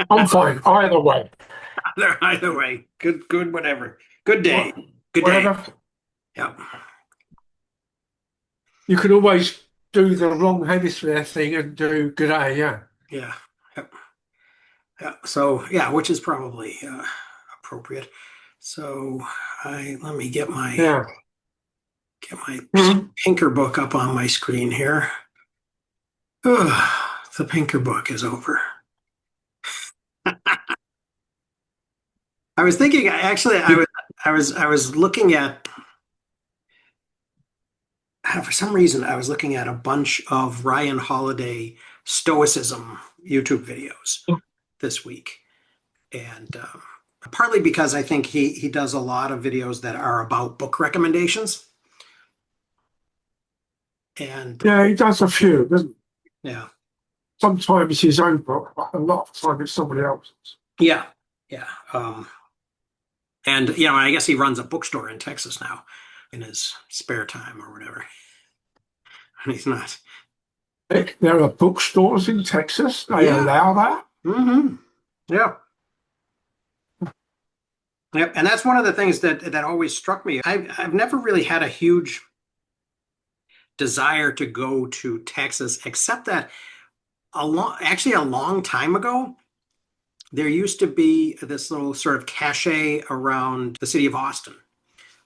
I'm fine. Either way, Either way, good, whatever. Good day, Wha- good day. whatever. Yep. You could always do the wrong hemisphere thing and do good day. Yeah, Yeah. Yep. Yeah. So yeah, which is probably appropriate. So I let me yeah. get my Mhm. Pinker book up on my screen here. Ugh, the Pinker book is over. I was thinking actually You, I was looking at for some reason I was looking at a bunch of Ryan Holiday Stoicism YouTube videos this week, and partly because I think he does a lot of videos that are about book recommendations, and yeah, he does a few, doesn't he? yeah, Sometimes his own book, but a lot of time it's somebody else's. yeah, yeah, and you know, I guess he runs a bookstore in Texas now in his spare time or whatever. He's not. There are bookstores in Texas. They Yeah. allow that. Hmm. Yeah. Yep. And that's one of the things that always struck me. I've never really had a huge desire to go to Texas, except that actually a long time ago, there used to be this little sort of cachet around the city of Austin,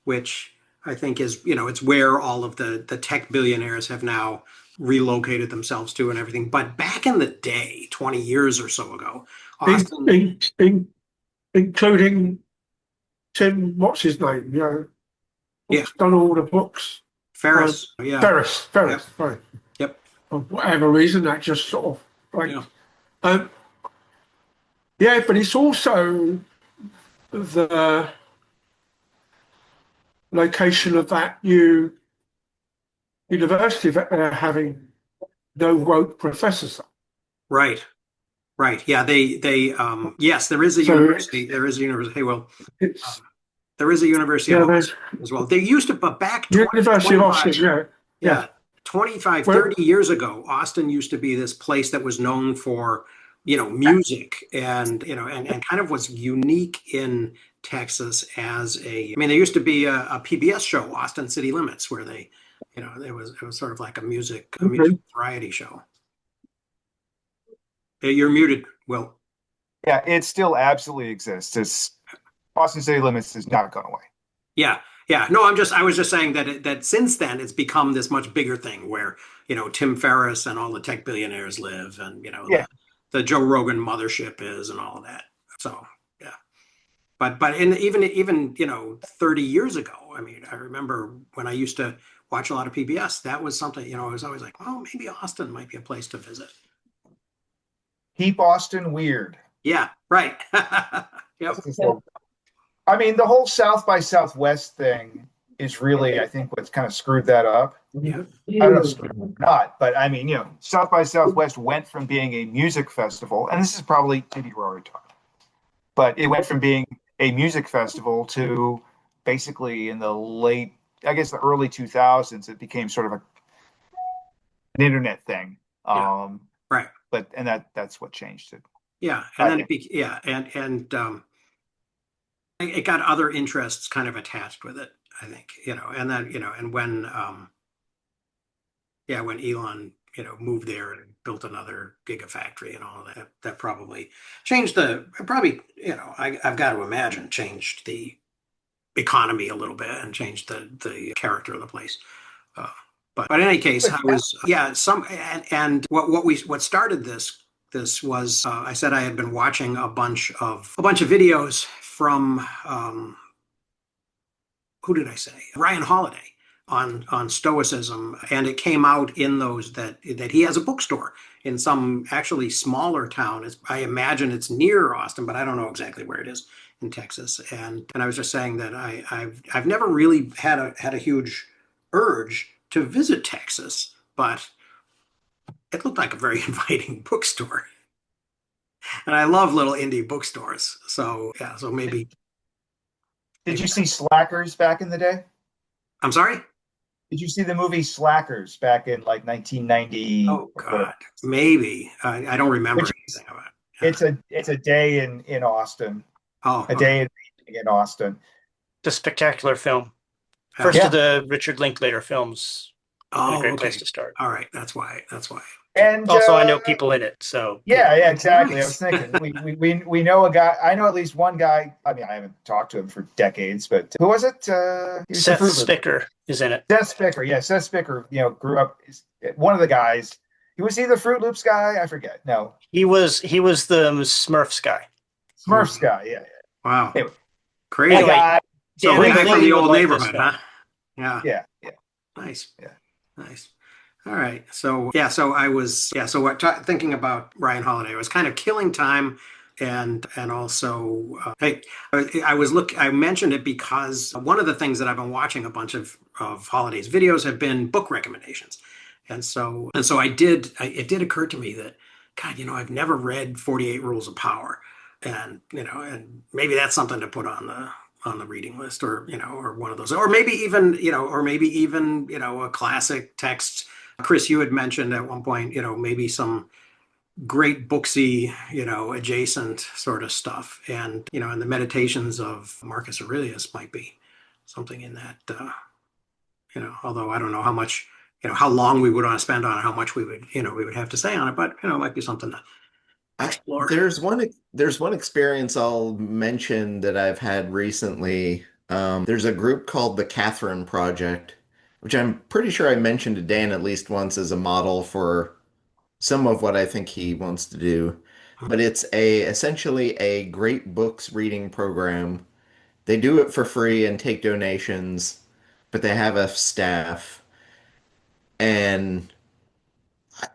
which I think is, you know, it's where all of the tech billionaires have now relocated themselves to and everything. But back in the day, 20 years or so ago, In, Austin, in, in, including Tim, what's his name? You know, yeah, who's done all the books. Um, Ferris, yeah, Ferris, yep, right. yep, For whatever reason, that just sort of like, yeah, um, yeah, but it's also the location of that new university that they're having no rote professors. right. Right. Yeah. Yes, there is a So university. There is a university. Hey, well, it's, um, there is a University of yeah, there's Austin as well. They used to, but back 20, University of 25, Austin, yeah, yeah. yeah, 25, Well, 30 years ago, Austin used to be this place that was known for, you know, music and, you know, and kind of was unique in Texas as I mean, there used to be a PBS show, Austin City Limits, where they, you know, it was sort of like a music okay. variety show. You're muted, Will. Yeah, it still absolutely exists. It's Boston City Limits has not gone away. Yeah, yeah. No, I was just saying that that since then it's become this much bigger thing where, you know, Tim Ferriss and all the tech billionaires live and, you know, Yeah, the Joe Rogan mothership is and all of that. So, yeah. But even, you know, 30 years ago, I mean, I remember when I used to watch a lot of PBS, that was something, you know, I was always like, oh, maybe Austin might be a place to visit. keep Austin weird. Yeah, right. Yep. I mean, the whole South by Southwest thing is really, I think, what's kind of screwed that up. Yeah. I don't know, screwed or not, but I mean, you know, South by Southwest went from being a music festival, and this is probably maybe we're already talking, but it went from being a music festival to basically in the late, I guess, the early 2000s, it became sort of an internet thing. Yeah. Right. But and that's what changed it. Yeah. And I then think. yeah, and it got other interests kind of attached with it, I think, you know, and then, you know, and when, yeah, when Elon, you know, moved there and built another gigafactory and all of that, that probably changed probably, you know, I've got to imagine changed the economy a little bit and changed the character of the place. Uh, but in any case, I was, yeah, and what started this was I said I had been watching a bunch of videos from who did I say? Ryan Holiday on Stoicism, and it came out in those that he has a bookstore in some actually smaller town. I imagine it's near Austin, but I don't know exactly where it is in Texas. And I was just saying that I've never really had a huge urge to visit Texas, but it looked like a very inviting bookstore. And I love little indie bookstores. So yeah, so Did maybe you see Slackers back in the day? I'm sorry. Did you see the movie Slackers back in like 1990? Oh God, maybe I don't remember Which anything of it. It's a day in Austin, Oh, a okay. day in Austin. It's a spectacular film. Yeah. First Yeah. of the Richard Linklater films, and a Oh, great okay. place to start. All right. That's why. That's why. And Also, I know people in it, so yeah, yeah, exactly. I Nice. was thinking we know a guy. I know at least one guy. I mean, I haven't talked to him for decades, but who was it? He was the Seth Fruit Loop. Spicker is in it. Seth Spicker. Yeah, Seth Spicker. Grew up one of the guys. Was he the Fruit Loops guy? I forget. No, He was the Smurfs guy. Smurfs guy. Yeah, Wow. Anyway. Crazy. Anyway, guy. So Dan, way I back think from the you would old like this neighborhood, film. huh? Yeah. Yeah. Nice. Yeah. Nice. All right. So yeah. So I was So what thinking about Ryan Holiday, I was kind of killing time, and also hey, I mentioned it because one of the things that I've been watching a bunch of Holiday's videos have been book recommendations, and so I did. It did occur to me that God, I've never read 48 Rules of Power, and maybe that's something to put on the reading list, or one of those, or maybe even a classic text. Chris, you had mentioned at one point, maybe some great booksy, adjacent sort of stuff, and the Meditations of Marcus Aurelius might be something in that. Although I don't know how much, how long we would want to spend on it, how much we would have to say on it, but it might be something to explore. There's one experience I'll mention that I've had recently. There's a group called the Catherine Project, which I'm pretty sure I mentioned to Dan at least once as a model for some of what I think he wants to do. But it's essentially a great books reading program. They do it for free and take donations, but they have a staff, and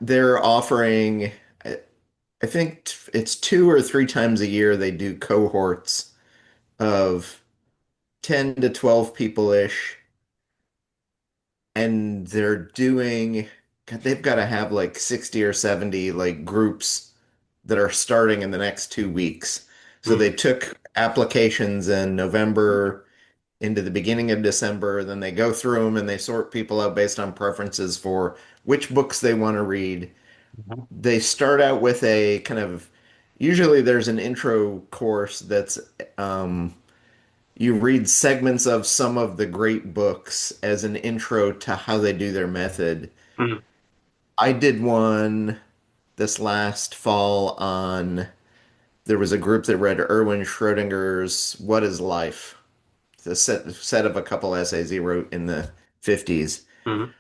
they're offering, I think it's 2 or 3 times a year they do cohorts of 10 to 12 people-ish, and they've got to have like 60 or 70 like groups that are starting in the next 2 weeks. So they took applications in November into the beginning of December, then they go through them and they sort people out based on preferences for which books they want to read. They start out with a kind of, usually there's an intro course that's you read segments of some of the great books as an intro to how they do their method. Mhm. I did one this last fall on, there was a group that read Erwin Schrödinger's What is Life? It's a set of a couple essays he wrote in the 50s. Mhm.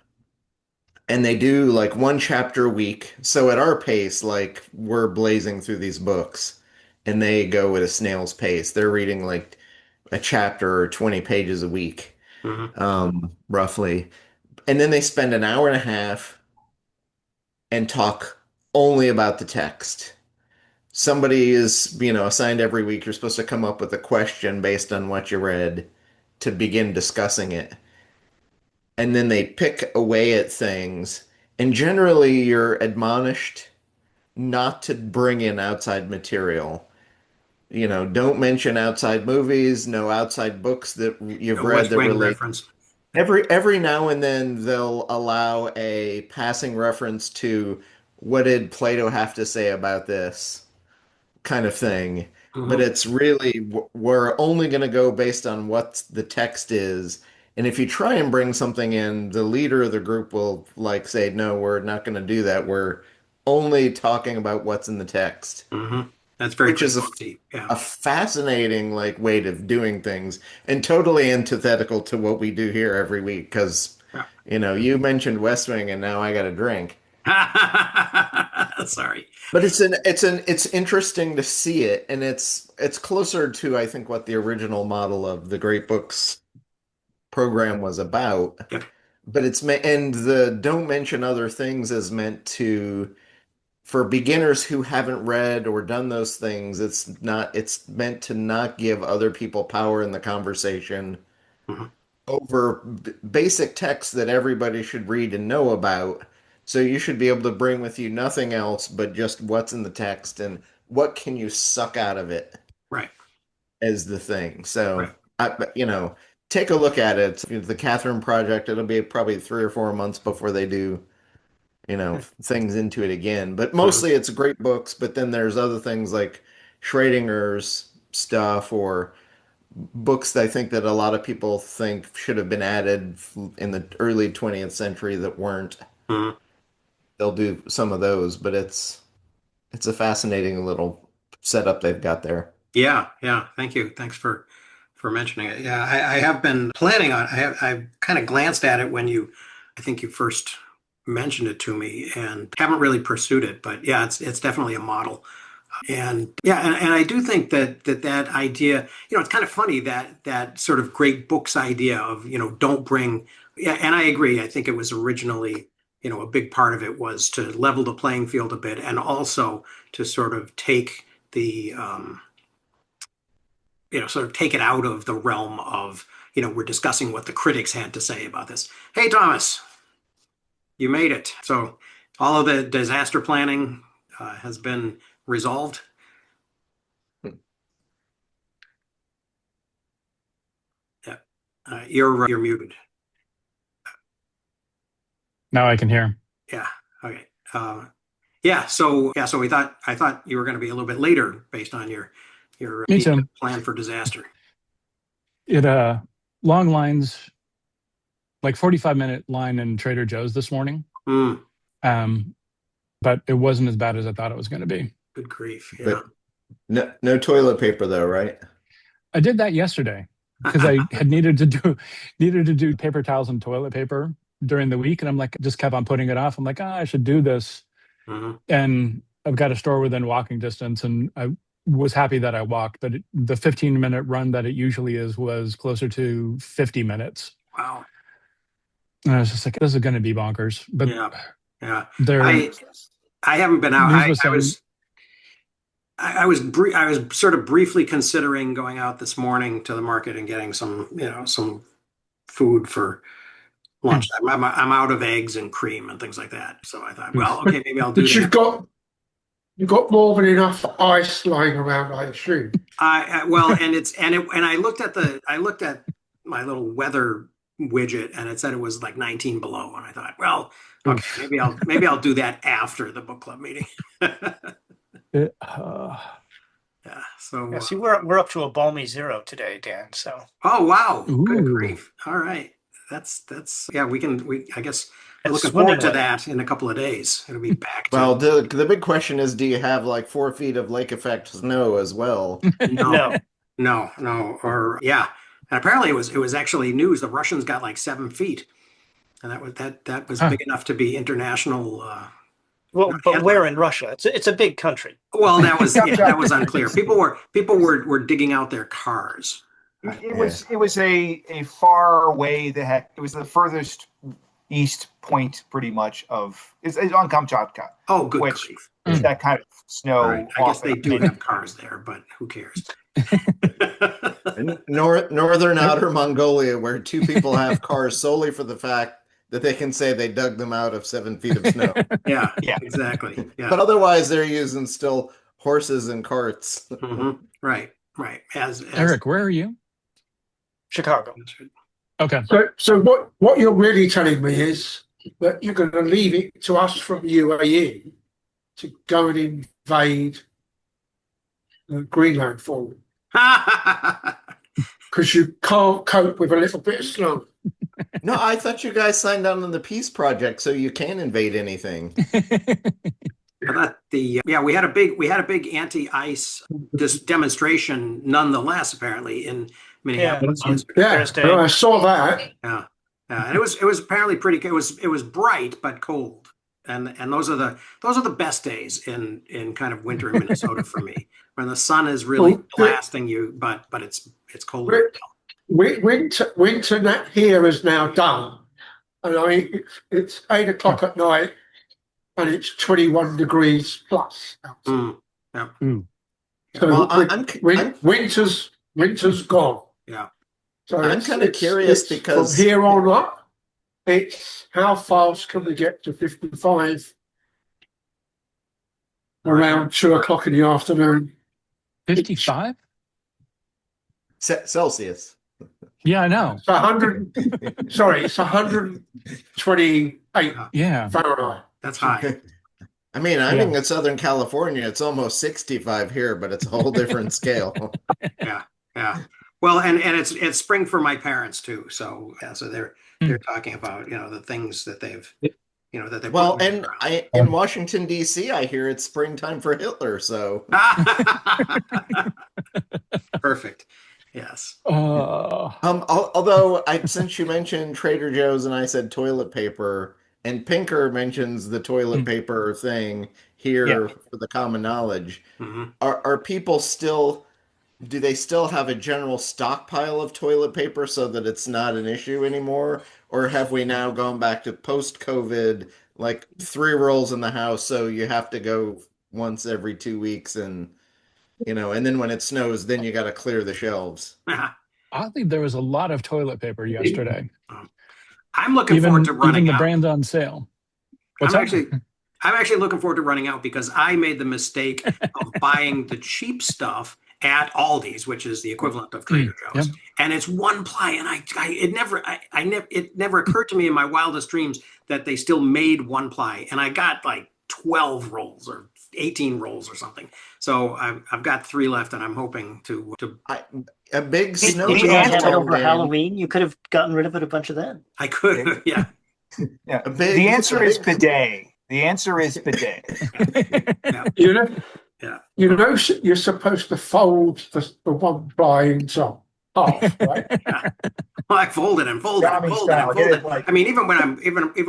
And they do like one chapter a week. So at our pace, like we're blazing through these books, and they go at a snail's pace. They're reading like a chapter or 20 pages a week, Mhm. roughly. And then they spend an hour and a half and talk only about the text. Somebody is, assigned every week. You're supposed to come up with a question based on what you read to begin discussing it. And then they pick away at things. And generally, you're admonished not to bring in outside material. Don't mention outside movies, no outside books that you've A read West that Wing relate. reference. Every now and then they'll allow a passing reference to what did Plato have to say about this kind of thing. But Mhm. it's really, we're only going to go based on what the text is. And if you try and bring something in, the leader of the group will like say, no, we're not going to do that. We're only talking about what's in the text, Mhm. That's very which is Plato-y. Yeah. a fascinating like way of doing things and totally antithetical to what we do here every week. Because, Yeah. you mentioned West Wing and now I got a drink. Sorry. But it's interesting to see it, and it's closer to I think what the original model of the Great Books program was about. Yep. But and the don't mention other things is meant to, for beginners who haven't read or done those things, it's meant to not give other people power in the conversation Mhm. over basic texts that everybody should read and know about. So you should be able to bring with you nothing else but just what's in the text and what can you suck out of it Right. as the thing. So, Right. take a look at it. The Catherine Project, it'll be probably 3 or 4 months before they do things into it again. But mostly it's great books, but then there's other things like Schrodinger's stuff or books that I think that a lot of people think should have been added in the early 20th century that weren't. Mhm. They'll do some of those, but it's a fascinating little setup they've got there. Yeah, yeah. Thank you. Thanks for mentioning it. Yeah, I have been planning on. I've kind of glanced at it when I think you first mentioned it to me, and haven't really pursued it. But yeah, it's definitely a model. And yeah, and I do think that idea, it's kind of funny that sort of great books idea of, don't bring. Yeah, and I agree. I think it was originally, a big part of it was to level the playing field a bit, and also to sort of take the sort of take it out of the realm of, we're discussing what the critics had to say about this. Hey, Thomas, you made it. So all of the disaster planning has been resolved. Yeah, you're muted. Now I can hear. Yeah. Okay. So I thought you were going to be a little bit later based on your Me too. plan for disaster. It long lines, like 45-minute line in Trader Joe's this morning. Mm, But it wasn't as bad as I thought it was going to be. good grief. Yeah. But no toilet paper though, right? I did that yesterday because I had needed to do paper towels and toilet paper during the week, and I'm like, just kept on putting it off. I'm like, I should do this, Mhm. and I've got a store within walking distance, and I was happy that I walked, but the 15-minute run that it usually is was closer to 50 minutes. Wow. And I was just like, this is going to be bonkers. But Yeah. there, I haven't been out. News was I was sort of briefly considering going out this morning to the market and getting some food for lunchtime. I'm out of eggs and cream and things like that. So I thought, well, okay, maybe I'll do But that. you've got more than enough ice lying around, I assume. And I looked at my little weather widget and it said it was like 19 below, and I thought, well, okay, maybe I'll do that after the book club meeting. Yeah. So Yeah, see, we're up to a balmy 0 today, Dan. So oh wow, good Ooh. grief. All right. That's yeah, I guess I'm It's looking forward swimming to weather. that in a couple of days. It'll be back to Well, the big question is, do you have like 4 feet of lake effect snow as well? no, or yeah. And apparently it was actually news. The Russians got like 7 feet. And that was big enough to be international. well, but headline. where in Russia? It's a big country. Well, that was unclear. People were digging out their cars. It was a far away it was the furthest east point pretty much of it's on Kamchatka. Oh, good Which- grief. It's that kind of snow. All right. I guess they do often. have cars there, but who cares? In northern outer Mongolia, where 2 people have cars solely for the fact that they can say they dug them out of 7 feet of snow. Yeah, Yeah. exactly. Yeah. But otherwise, they're using still horses and carts. Mhm. Right. As Eric, where are you? Chicago. Okay. So what you're really telling me is that you're going to leave it to us from UAE to go and invade Greenland for them because you can't cope with a little bit of snow. No, I thought you guys signed on the Peace Project, so you can invade anything. We had a big anti-ice demonstration nonetheless, apparently in Minneapolis. Yeah, Thursday. well, I saw that. Yeah, and it was apparently pretty. It was bright but cold, and those are the best days in kind of winter in Minnesota for me, when the sun is really Well, blasting you, but it's cold. Rick, winter here is now done, and I mean it's 8 o'clock at night, and it's 21 degrees plus. Mm, So Well, winter's gone. yeah. So I'm kinda curious because- from here on up, it's how fast can we get to 55 around 2 o'clock in the afternoon? 55? Celsius. Yeah, I know. It's 100. Sorry, it's 128 Yeah. Fahrenheit. That's high. I mean, I Yeah. think in Southern California, it's almost 65 here, but it's a whole different scale. Yeah, yeah. Well, and it's spring for my parents too. So yeah, so they're talking about, you know, the things that they've, you know, that they Well, put in and the in Washington, D.C., I hear it's springtime for Hitler. So ground. Perfect. Yes. although since you mentioned Trader Joe's and I said toilet paper, and Pinker mentions the toilet paper thing here for the common knowledge, Hmm. are people still, do they still have a general stockpile of toilet paper so that it's not an issue anymore? Or have we now gone back to post-COVID, like 3 rolls in the house, so you have to go once every 2 weeks and, you know, and then when it snows, then you got to clear the shelves. Oddly, there was a lot of toilet paper yesterday. I'm looking forward to Even running the out. brands on sale. What's I'm that? actually looking forward to running out because I made the mistake of buying the cheap stuff at Aldi's, which is the equivalent of Trader Joe's, Yep. and it's one ply. And it never occurred to me in my wildest dreams that they still made one ply. And I got like 12 rolls or 18 rolls or something. So I've got 3 left, and I'm hoping to. A big snow Did you not have it storm, over Dan. Halloween? You could have gotten rid of it a bunch of then. I could, yeah. Yeah. A big- The answer a is big- bidet. The answer is bidet. You know, Yeah. you know, you're supposed to fold the one ply into half, right? Well, I fold it and fold it and Yami fold it and style, fold get it. it like- I mean, even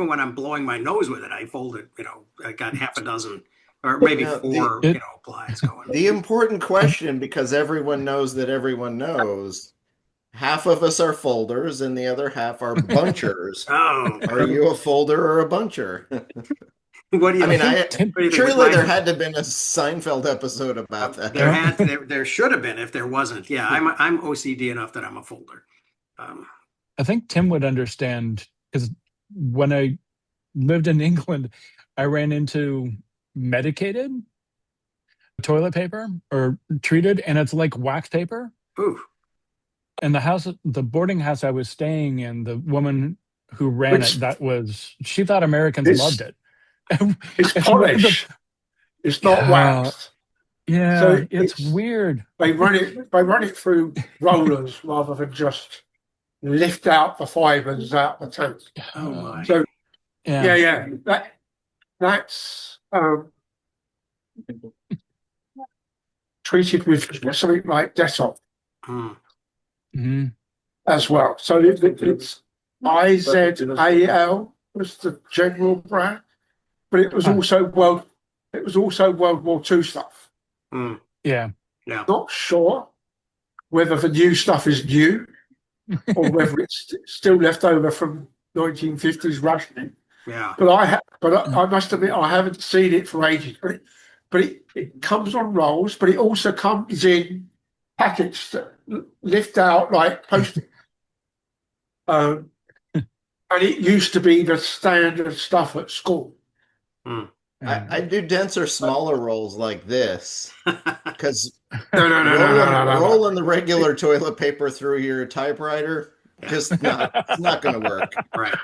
when I'm blowing my nose with it, I fold it. You know, I got half a dozen or maybe Yeah, 4, the- plies going. The important question, because everyone knows that everyone knows, half of us are folders and the other half are bunchers. Oh, Are you a folder or a buncher? what do you I mean, think? Tim, What do you think? surely With there mine- had to have been a Seinfeld episode about that. there should have been if there wasn't. Yeah, I'm OCD enough that I'm a folder. I think Tim would understand because when I lived in England, I ran into medicated toilet paper or treated, and it's like wax paper. Ooh, And the boarding house I was staying in, the woman who ran Which- she thought Americans It's- loved it. It's And polished. It's not Yeah. waxed. Yeah, So it's it's- weird. They run it through rollers rather than just lift out the fibers out the tank. oh my. So Yeah. yeah. That's treated with something like Dettol Mm. Mhm. as well. So it's IZAL was the general brand, but it was Huh. also World War II stuff. Mm. Yeah. Not sure whether the new stuff is new or whether it's still left over from 1950s rationing. Yeah. But I must admit I haven't seen it for ages. But it comes on rolls, but it also comes in packets that lift out like post-it. And it used to be the standard stuff at school. I do denser, smaller rolls like this because No. rolling the regular toilet paper through your typewriter just it's not going to work. Right.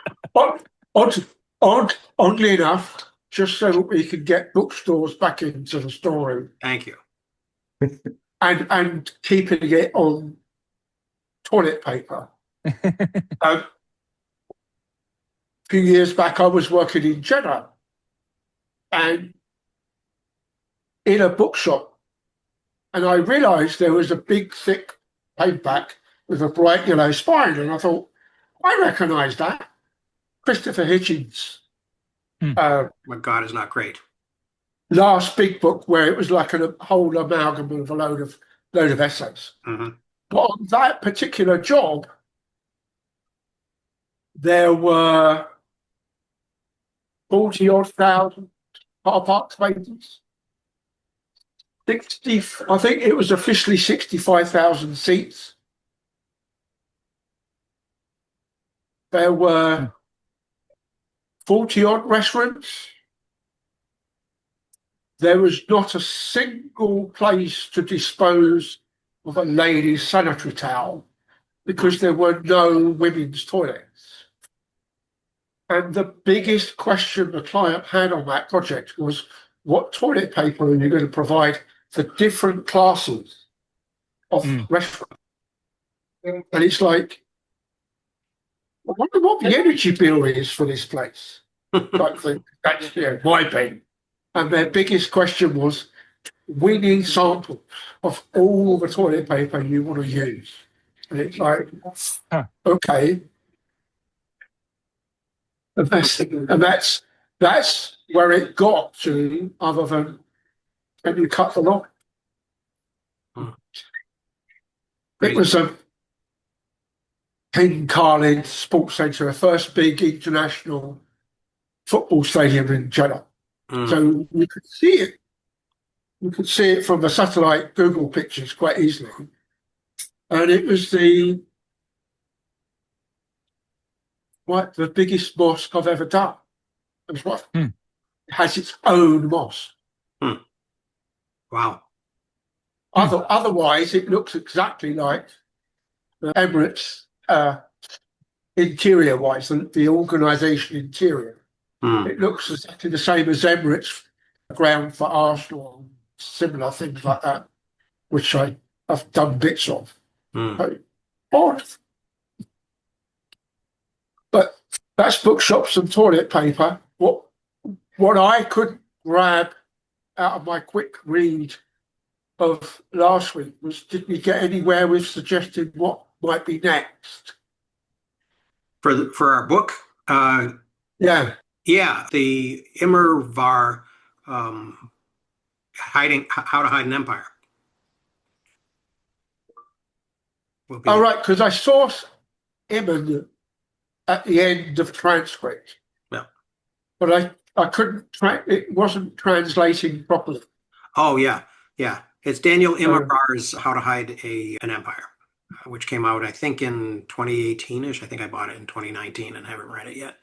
Oddly enough, just so that we could get bookstores back into the storeroom Thank you. and keeping it on toilet paper. A few years back, I was working in Jeddah and in a bookshop, and I realised there was a big, thick paperback with a bright yellow spine, and I thought, I recognise that. Christopher Hitchens' My God is not great. last big book, where it was like a whole amalgam of a load of essays. Mhm. But on that particular job, there were 40,000 car park spaces. 60, I think it was officially 65,000 seats. There were 40 odd restaurants. There was not a single place to dispose of a lady's sanitary towel because there were no women's toilets. And the biggest question the client had on that project was, what toilet paper are you going to provide for different classes of restaurants? And it's like, I wonder what the energy bill is for this place. Type thing. That's my thing. And their biggest question was, we need samples of all the toilet paper you want to use. And it's like, okay. And that's where it got to, other than, can you cut the line? It was a King Khalid Sports Centre, the first big international football stadium in Jeddah. So you could see it. You could see it from the satellite Google pictures quite easily. And it was the biggest mosque I've ever done. It was it has its own mosque. Wow. Otherwise, it looks exactly like the Emirates interior-wise, the organisation interior. It looks exactly the same as Emirates ground for Arsenal, similar things like that, which I've done bits of. But that's bookshops and toilet paper. What I could grab out of my quick read of last week was, did we get anywhere with suggesting what might be next? For our book? Yeah. Yeah, the Immervar How to Hide an Empire. All right, because I saw Emin at the end of transcript. Yeah. But I couldn't, it wasn't translating properly. Oh, yeah. Yeah. It's Daniel Immervar's How to Hide an Empire, which came out, I think, in 2018-ish. I think I bought it in 2019 and haven't read it yet.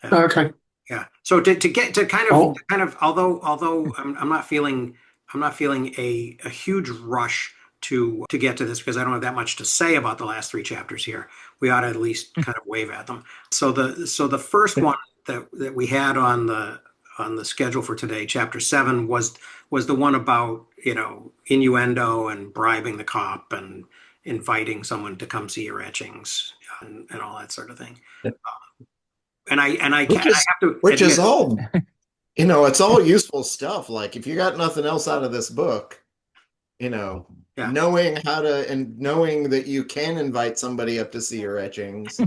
Okay. Yeah. So to get to kind of although I'm not feeling a huge rush to get to this, because I don't have that much to say about the last three chapters here. We ought to at least kind of wave at them. So the first one that we had on the schedule for today, chapter 7, was the one about, innuendo and bribing the cop and inviting someone to come see your etchings and all that sort of thing. Which is all, it's all useful stuff. Like, if you got nothing else out of this book, knowing how to, and knowing that you can invite somebody up to see your etchings,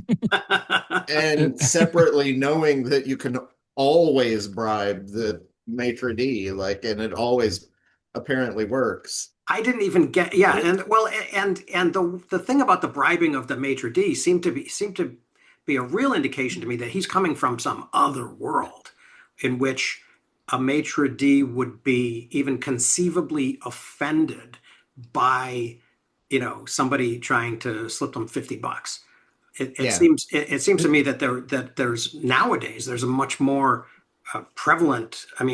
and separately knowing that you can always bribe the maitre d', and it always apparently works. I didn't even get, and the thing about the bribing of the maitre d' seemed to be a real indication to me that he's coming from some other world in which a maitre d' would be even conceivably offended by, somebody trying to slip them $50. It seems to me that there's nowadays there's a much more prevalent. I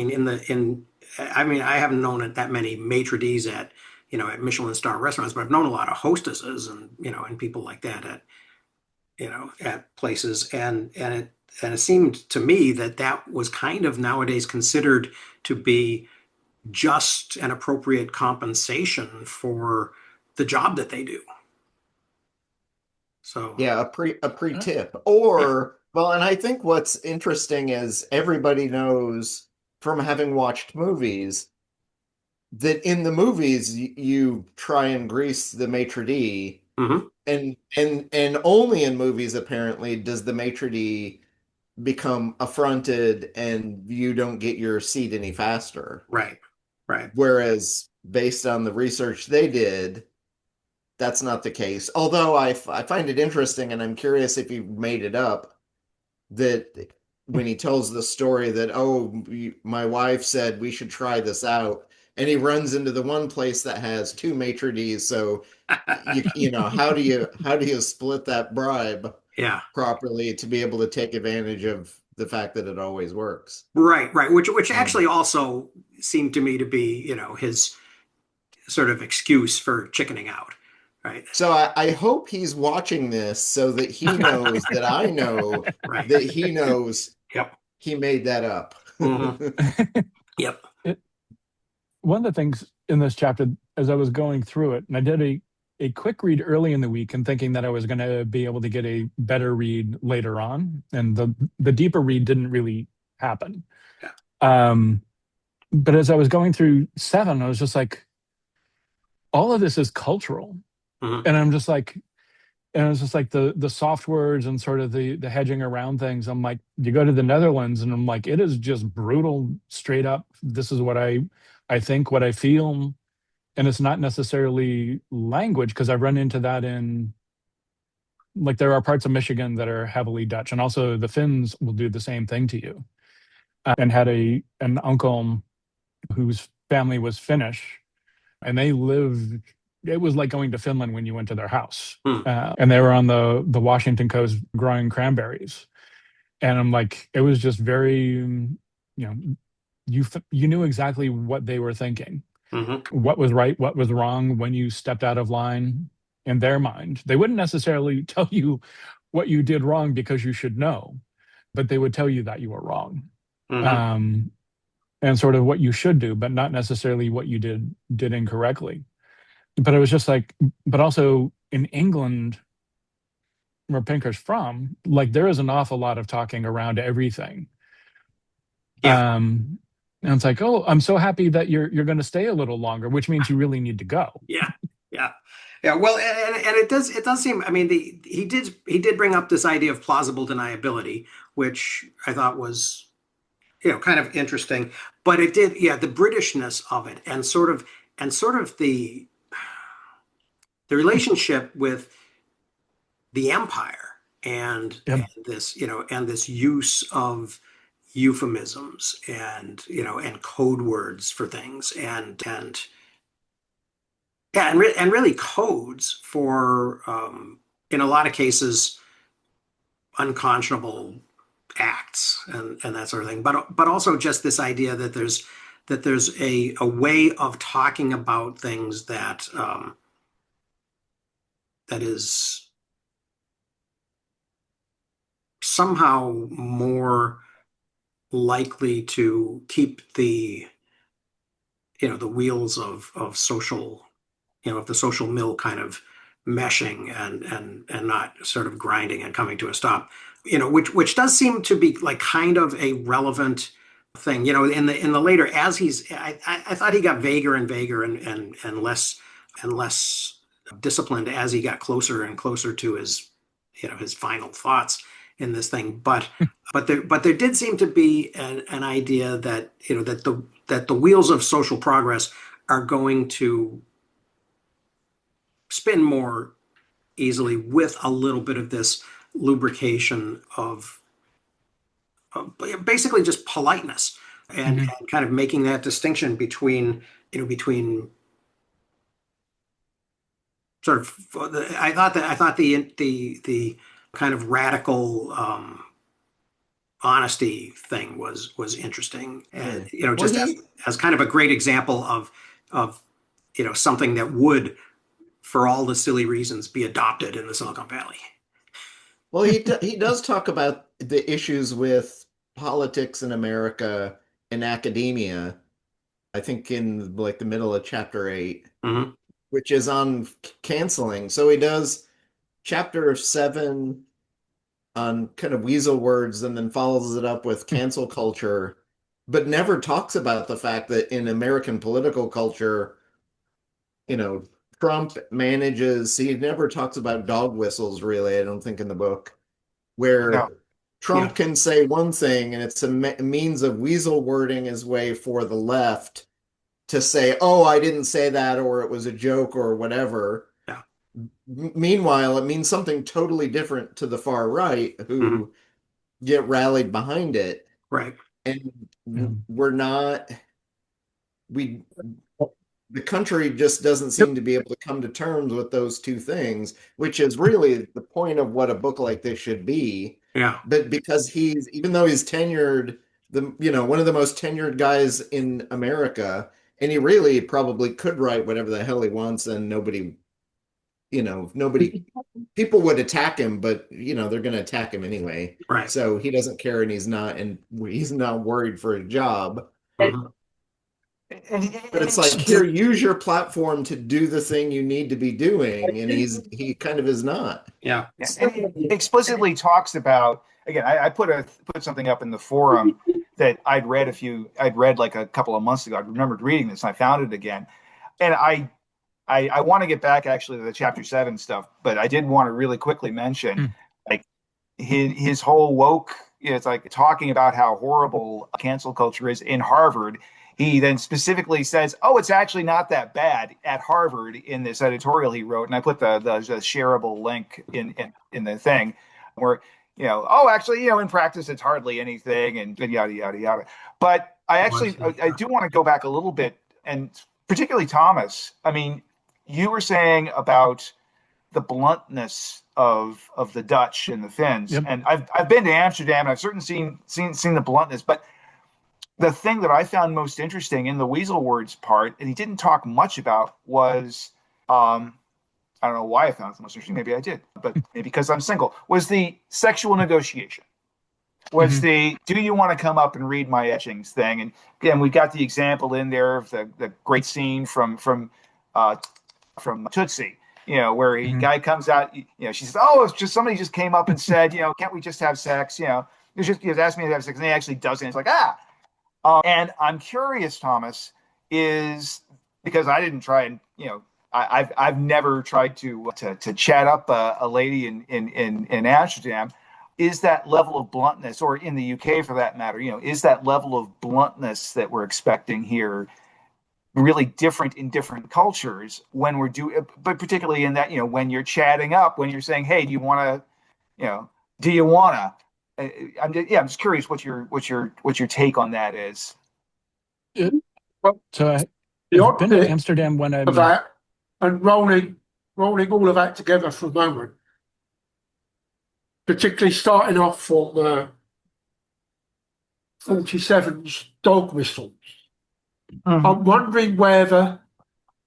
haven't known that many maitre d's at Michelin star restaurants, but I've known a lot of hostesses and and people like that at places, and it seemed to me that was kind of nowadays considered to be just an appropriate compensation for the job that they do. So yeah, a pre-tip, or well, and I think what's interesting is everybody knows from having watched movies that in the movies you try and grease the maitre d'. Mm-hmm. And only in movies apparently does the maitre d' become affronted and you don't get your seat any faster. Right. Whereas based on the research they did, that's not the case. Although I find it interesting, and I'm curious if he made it up, that when he tells the story that, my wife said we should try this out, and he runs into the one place that has two maitre d's, so how do you split that bribe properly to be able to take advantage of the fact that it always works? Right. Which actually also seemed to me to be, his sort of excuse for chickening out. right, So I hope he's watching this so that he knows that I know right. that he knows Yep. he made that up. Mhm. Yep. One of the things in this chapter, as I was going through it, and I did a quick read early in the week and thinking that I was going to be able to get a better read later on, and the deeper read didn't really happen. Yeah. But as I was going through 7, I was just like, all of this is cultural. Mhm. And I'm just like, and it was just like the soft words and sort of the hedging around things. I'm like, you go to the Netherlands and I'm like, it is just brutal, straight up. This is what I think, what I feel. And it's not necessarily language, because I've run into that in, like, there are parts of Michigan that are heavily Dutch, and also the Finns will do the same thing to you. And had an uncle whose family was Finnish, and they lived. It was like going to Finland when you went to their house, Hmm. and they were on the Washington coast growing cranberries. And I'm like, it was just very, you knew exactly what they were thinking, Mhm. what was right, what was wrong when you stepped out of line in their mind. They wouldn't necessarily tell you what you did wrong because you should know, but they would tell you that you were wrong. Mhm. And sort of what you should do, but not necessarily what you did incorrectly. But it was just like, but also in England, where Pinker's from, like, there is an awful lot of talking around everything. Yeah. And it's like, oh, I'm so happy that you're going to stay a little longer, which means you really need to go. Yeah, yeah, yeah. Well, and it does seem. I mean, he did bring up this idea of plausible deniability, which I thought was, kind of interesting. But it did, yeah, the Britishness of it, and sort of the relationship with the empire, and Yep. and this use of euphemisms, and and code words for things, and yeah, and really codes for, in a lot of cases, unconscionable acts, and that sort of thing. But also just this idea that there's a way of talking about things that, that is somehow more likely to keep the wheels of social, of the social mill kind of meshing, and not sort of grinding and coming to a stop, which does seem to be like kind of a relevant thing, in the later, as I thought he got vaguer and vaguer, and less disciplined as he got closer and closer to his final thoughts in this thing. But there did seem to be an idea that, that the wheels of social progress are going to spin more easily with a little bit of this lubrication of basically just politeness, and, Mhm. and kind of making that distinction between, sort of, I thought the kind of radical, honesty thing was interesting, and Well, just as kind of a great example of something that would, for all the silly reasons, be adopted in the Silicon Valley. Well, he does talk about the issues with politics in America and academia. I think in like the middle of chapter 8, Hmm. which is on canceling. So he does chapter 7 on kind of weasel words, and then follows it up with cancel culture, but never talks about the fact that in American political culture, you know, Trump manages, he never talks about dog whistles really, I don't think, in the book, where No. Trump Yeah. can say one thing and it's a means of weasel wording his way for the left to say, oh, I didn't say that, or it was a joke, or whatever. Yeah. Meanwhile, it means something totally different to the far right, Mhm. who get rallied behind it. Right. And Yeah. we're not, we, the country just doesn't seem to be able to come to terms with those two things, which is really the point of what a book like this should be. Yeah. But because even though he's tenured, one of the most tenured guys in America, and he really probably could write whatever the hell he wants, and nobody nobody, people would attack him, but they're going to attack him anyway. Right. So he doesn't care, and he's not worried for a job. Mhm. But it's like, here, use your platform to do the thing you need to be doing, and he kind of is not. Yeah. Yeah, and it explicitly talks about, again, I put something up in the forum that I'd read like a couple of months ago. I remembered reading this and I found it again. And I want to get back actually to the chapter 7 stuff, but I did want to really quickly mention like his whole woke, it's like talking about how horrible cancel culture is in Harvard. He then specifically says, "Oh, it's actually not that bad at Harvard," in this editorial he wrote, and I put the shareable link in the thing, where oh, actually, in practice it's hardly anything, and yada yada yada. But I do want to go back a little bit, and particularly Thomas. I mean, you were saying about the bluntness of the Dutch and the Finns, and I've been to Amsterdam, and I've certainly seen the bluntness, but the thing that I found most interesting in the Weasel Words part, and he didn't talk much about, was I don't know why I found it most interesting. Maybe I did, but maybe because I'm single. Was the sexual negotiation? Was the do you want to come up and read my etchings thing? And again, we got the example in there of the great scene from Tootsie. Where a guy comes out. She says, "Oh, it's just somebody just came up and said, can't we just have sex? It's just asked me to have sex," and he actually doesn't. It's like and I'm curious, Thomas, is because I didn't try and I've never tried to chat up a lady in Amsterdam. Is that level of bluntness, or in the UK for that matter, is that level of bluntness that we're expecting here really different in different cultures when we're but particularly in that when you're chatting up, when you're saying, "Hey, do you want to?" I'm just curious what your take on that is. So I've been to bit Amsterdam when I'm of that, and rolling all of that together for a moment, particularly starting off from 47's dog whistles. I'm wondering whether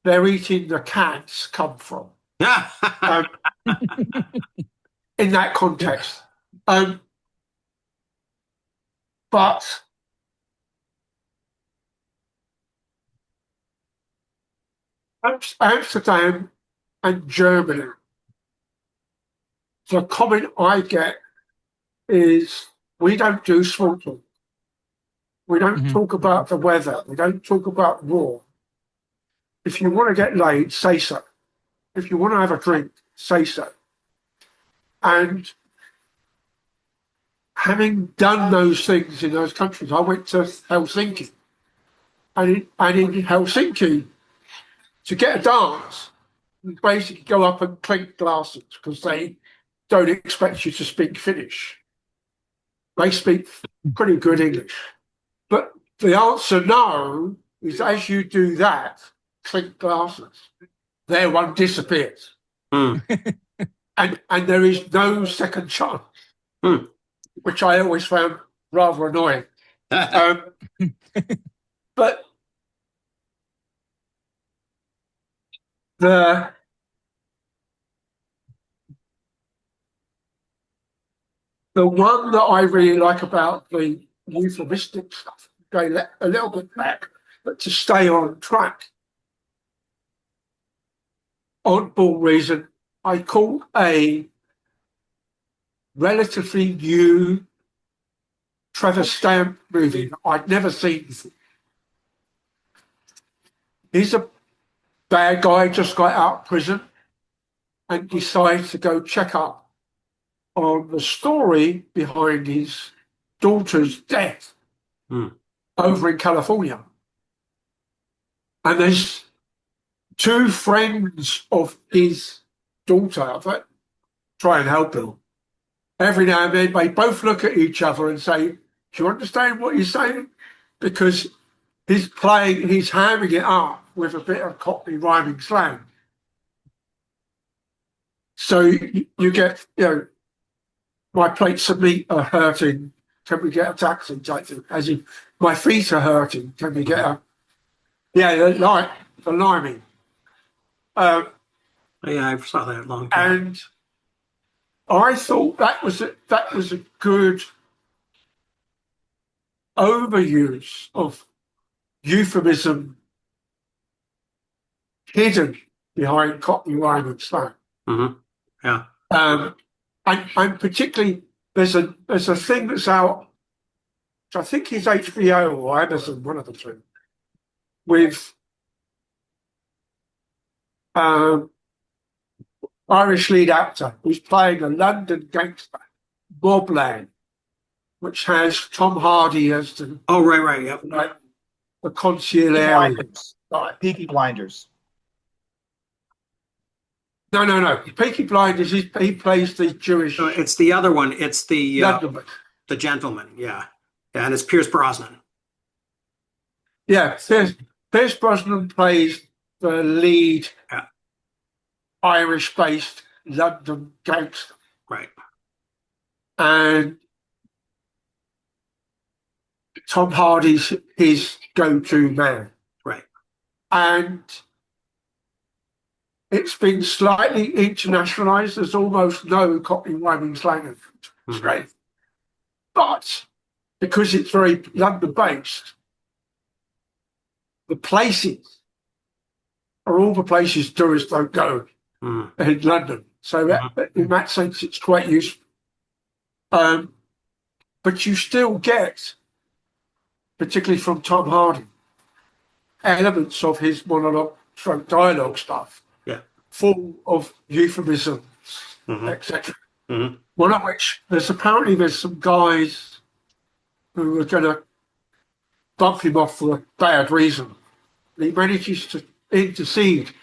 they're eating the cats come from in that context. But Amsterdam and Germany, the comment I get is we don't do small talk. We don't talk about the weather. We don't talk about war. If you want to get laid, say so. If you want to have a drink, say so. And having done those things in those countries, I went to Helsinki. And in Helsinki, to get a dance, you basically go up and clink glasses because they don't expect you to speak Finnish. They speak pretty good English. But the answer no is as you do that, clink glasses, their one disappears. And there is no second chance, which I always found rather annoying. But the one that I really like about the euphemistic stuff, going a little bit back, but to stay on track, oddball reason, I caught a relatively new Trevor Stamp movie that I'd never seen before. He's a bad guy, just got out of prison and decided to go check up on the story behind his daughter's death over in California. And there's two friends of his daughter that try and help him. Every now and then they both look at each other and say, "Do you understand what he's saying?" Because he's hamming it up with a bit of Cockney rhyming slang. So you get, my plates of meat are hurting. Can we get a taxi type thing? As in, my feet are hurting. Can we get the liming. Yeah, I saw that long time. And I thought that was a good overuse of euphemism hidden behind Cockney rhyme and slang. Hmm. Yeah. And particularly there's a thing that's out, which I think is HBO or Amazon, one of the two, with Irish lead actor who's playing a London gangster, Bobland, which has Tom Hardy as the Oh, right. Yep. like the consigliere. Blinders. Right. Peaky Blinders. No. Peaky Blinders, he plays the Jewish So it's the other one. It's the Londonman. the gentleman. Yeah. Yeah, and it's Pierce Brosnan. Yeah, Pierce Brosnan plays the lead Yeah. Irish-based London gangster, Right. and Tom Hardy's his go-to man. Right. And it's been slightly internationalized. There's almost no Cockney rhyming slang in it. It's Mhm. great. But because it's very London-based, the places are all the places tourists don't go Mm. in London. So in that sense, it's quite useful. But you still get, particularly from Tom Hardy, elements of his monologue, stroke dialogue stuff, Yeah. full of euphemisms, Mhm. etc. Mhm. One of which there's some guys who are going to bump him off for a bad reason. And he manages to intercede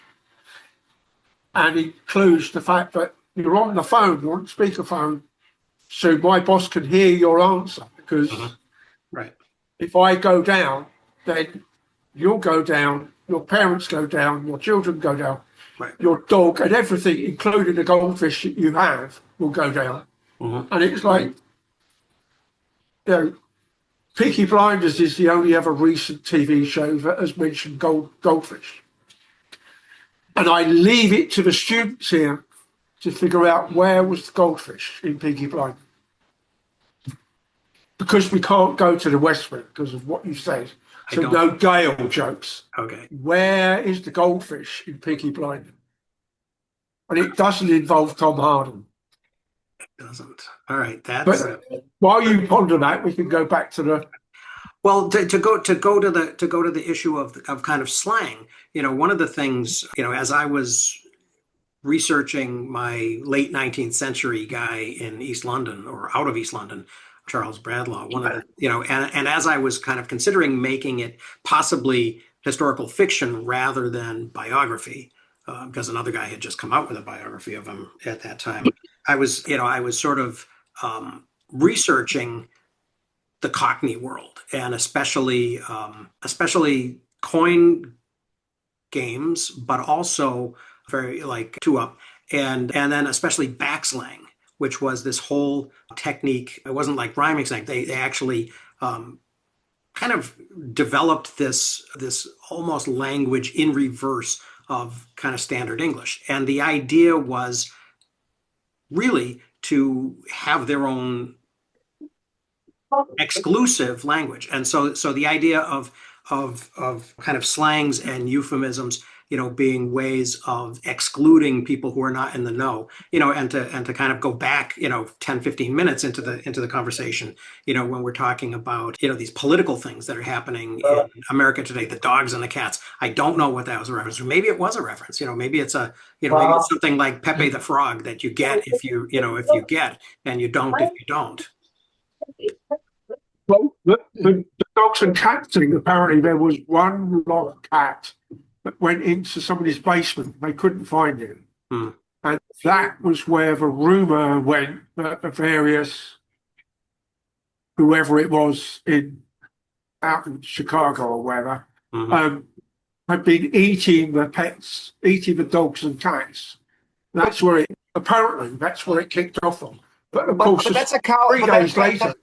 and includes the fact that you're on the phone, you're on speakerphone, so my boss can hear your answer, because Right. if I go down, then you'll go down, your parents go down, your children go down, Right. your dog and everything, including the goldfish that you have, will go down. Mhm. And it's like, you know, Peaky Blinders is the only ever recent TV show that has mentioned goldfish. And I leave it to the students here to figure out where was the goldfish in Peaky Blinders. Because we can't go to the West Wing because of what you said. I So don't- no Gale jokes. Okay. Where is the goldfish in Peaky Blinders? And it doesn't involve Tom Hardy. Doesn't. All right. That's But while you ponder that, we can go back to the well to go to the issue of kind of slang. You know, one of the things, you know, as I was researching my late 19th century guy in East London or out of East London, Charles Bradlaugh, one of the, you know, and as I was kind of considering making it possibly historical fiction rather than biography, because another guy had just come out with a biography of him at that time, I was sort of researching the Cockney world, and especially coin games, but also very like two up, and then especially backslang, which was this whole technique. It wasn't like rhyming slang. They actually kind of developed this almost language in reverse of kind of standard English, and the idea was really to have their own exclusive language. And so the idea of kind of slangs and euphemisms, you know, being ways of excluding people who are not in the know, you know, and to kind of go back, you know, 10, 15 minutes into the conversation, you know, when we're talking about, you know, these political things that are happening in America today, the dogs and the cats. I don't know what that was a reference to. Maybe it was a reference, you know, maybe it's a, you know, maybe it's something like Pepe the Frog that you get if you get, and you don't if you don't. well, the dogs and cats thing. Apparently, there was one lost cat that went into somebody's basement. They couldn't find it, Hmm. and that was where the rumor went that the various whoever it was out in Chicago or wherever Mhm. had been eating the pets, eating the dogs and cats. That's where it kicked off on. But of course, But that's a three days later.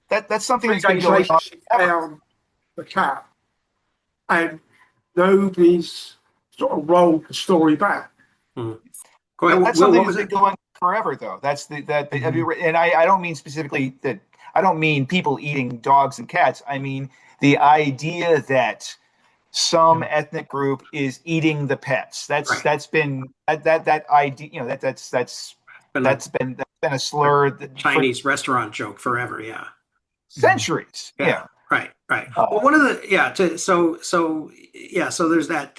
That's something Three that's been days going later, on she forever. found the cat, and nobody's sort of rolled the story back. Mhm. Go ahead. That's Will, something what was that's it? been going forever, though. That's and I don't mean specifically that. I don't mean people eating dogs and cats. I mean the idea that some ethnic group is eating the pets. Right. That's been that idea. You know Been a that's been a slur for Chinese restaurant joke forever. Yeah. centuries. Yeah. Right. Right. Well, Uh, one of the so there's that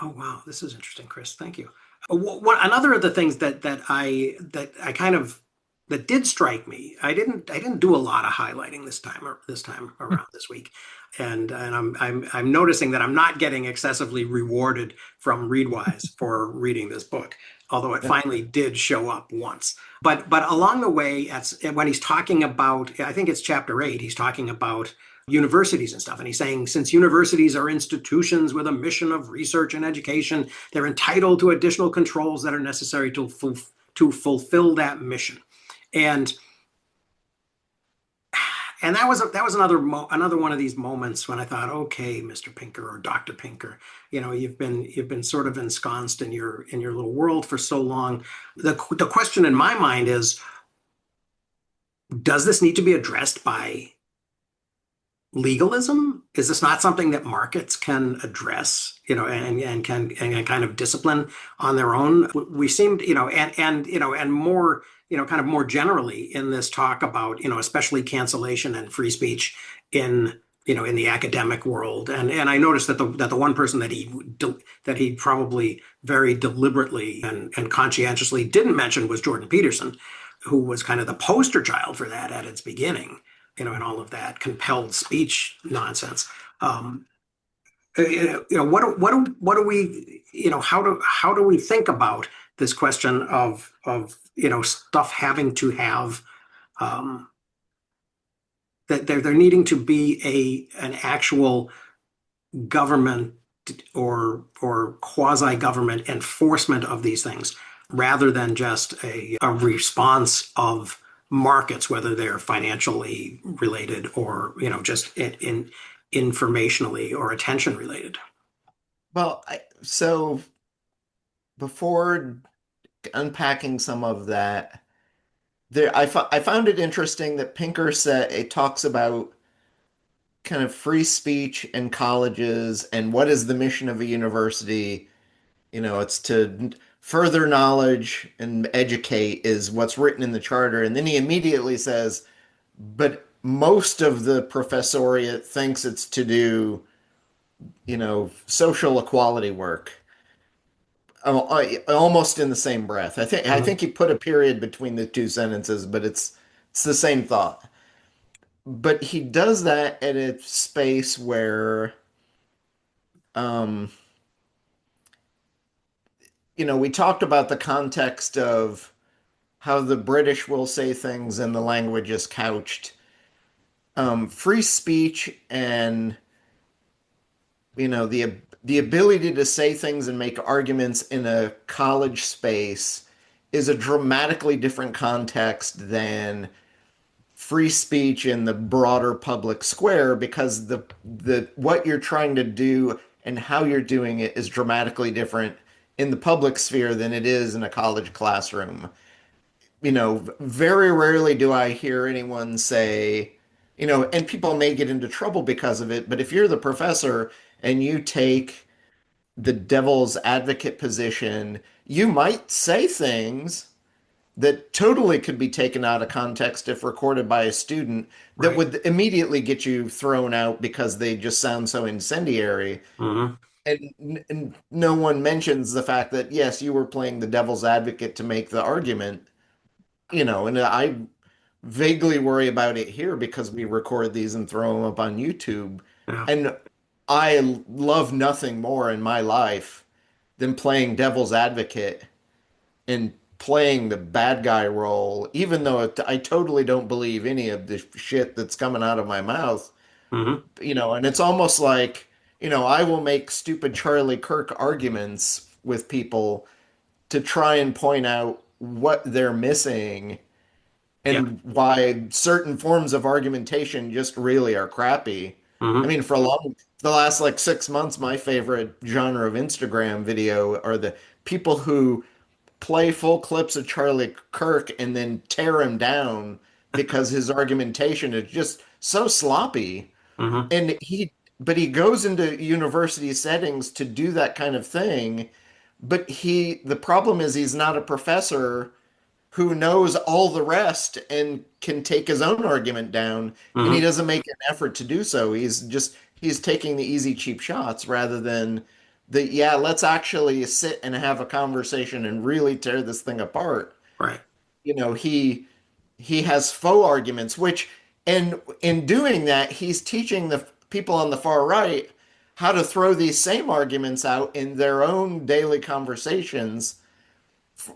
oh wow, this is interesting, Chris. Thank you. Another of the things that I kind of that did strike me. I didn't do a lot of highlighting this time around this week, and I'm noticing that I'm not getting excessively rewarded from Readwise for reading this book, although it finally did show up once. But along the way, when he's talking about, I think it's chapter 8, he's talking about universities and stuff. And he's saying, since universities are institutions with a mission of research and education, they're entitled to additional controls that are necessary to fulfill that mission. And that was another one of these moments when I thought, okay, Mr. Pinker or Dr. Pinker, you've been sort of ensconced in your little world for so long. The question in my mind is, does this need to be addressed by legalism? Is this not something that markets can address, and can kind of discipline on their own? We seemed, and more, kind of more generally in this talk about, especially cancellation and free speech in, in the academic world. And I noticed that the one person that he probably very deliberately and conscientiously didn't mention was Jordan Peterson, who was kind of the poster child for that at its beginning, and all of that compelled speech nonsense. What do we, how do we think about this question of stuff having to have, that there needing to be an actual government or quasi-government enforcement of these things, rather than just a response of markets, whether they're financially related or just informationally or attention related. Well, so before unpacking some of that, I found it interesting that Pinker said it talks about kind of free speech in colleges and what is the mission of a university. It's to further knowledge and educate is what's written in the charter. And then he immediately says, but most of the professoriate thinks it's to do, social equality work. Almost in the same breath. I think he put a period between the two sentences, but it's the same thought. But he does that at a space where, um, we talked about the context of how the British will say things and the language is couched. Free speech and the ability to say things and make arguments in a college space is a dramatically different context than free speech in the broader public square, because the what you're trying to do and how you're doing it is dramatically different in the public sphere than it is in a college classroom. Very rarely do I hear anyone say, and people may get into trouble because of it, but if you're the professor and you take the devil's advocate position, you might say things that totally could be taken out of context if recorded by a student that Right. would immediately get you thrown out because they just sound so incendiary. Mhm. And no one mentions the fact that, yes, you were playing the devil's advocate to make the argument, and I vaguely worry about it here because we record these and throw them up on YouTube. Yeah. And I love nothing more in my life than playing devil's advocate and playing the bad guy role, even though I totally don't believe any of the shit that's coming out of my mouth. Mhm. And it's almost like, I will make stupid Charlie Kirk arguments with people to try and point out what they're missing Yeah. and why certain forms of argumentation just really are crappy. Mhm. I mean, the last like 6 months, my favorite genre of Instagram video are the people who play full clips of Charlie Kirk and then tear him down because his argumentation is just so sloppy. Mhm. And but he goes into university settings to do that kind of thing. But the problem is he's not a professor who knows all the rest and can take his own argument down, and he Mhm. doesn't make an effort to do so. He's taking the easy cheap shots rather than yeah, let's actually sit and have a conversation and really tear this thing apart. Right. He has faux arguments, which, and in doing that, he's teaching the people on the far right how to throw these same arguments out in their own daily conversations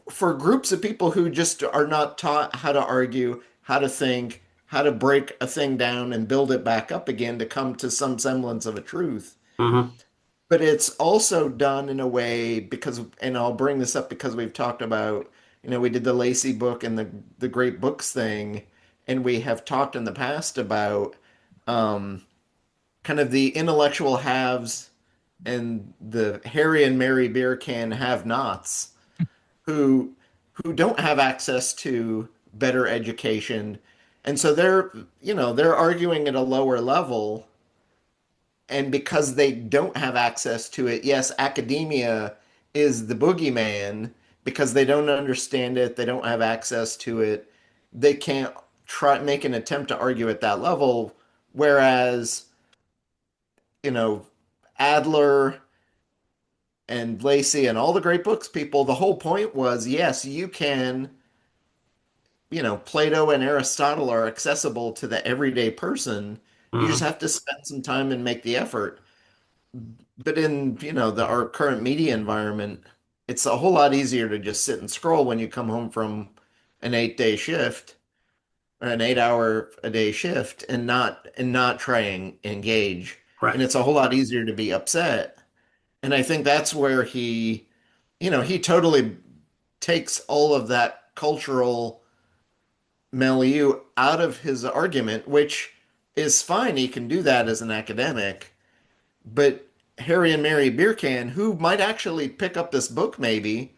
for groups of people who just are not taught how to argue, how to think, how to break a thing down and build it back up again to come to some semblance of a truth. Mhm. But it's also done in a way because, and I'll bring this up because we've talked about, we did the Lacey book and the great books thing, and we have talked in the past about um, kind of the intellectual haves and the Harry and Mary beer can have-nots who don't have access to better education, and so they're arguing at a lower level, and because they don't have access to it, yes, academia is the boogeyman because they don't understand it, they don't have access to it, they can't try make an attempt to argue at that level. Whereas, you know, Adler and Lacey and all the great books people, the whole point was, yes, you can, Plato and Aristotle are accessible to the everyday person. You just Mhm. have to spend some time and make the effort. But in, our current media environment, it's a whole lot easier to just sit and scroll when you come home from an 8-day shift or an 8-hour a day shift and not try and engage. And Right. it's a whole lot easier to be upset. And I think that's where he totally takes all of that cultural milieu out of his argument, which is fine. He can do that as an academic. But Harry and Mary Beercan, who might actually pick up this book maybe,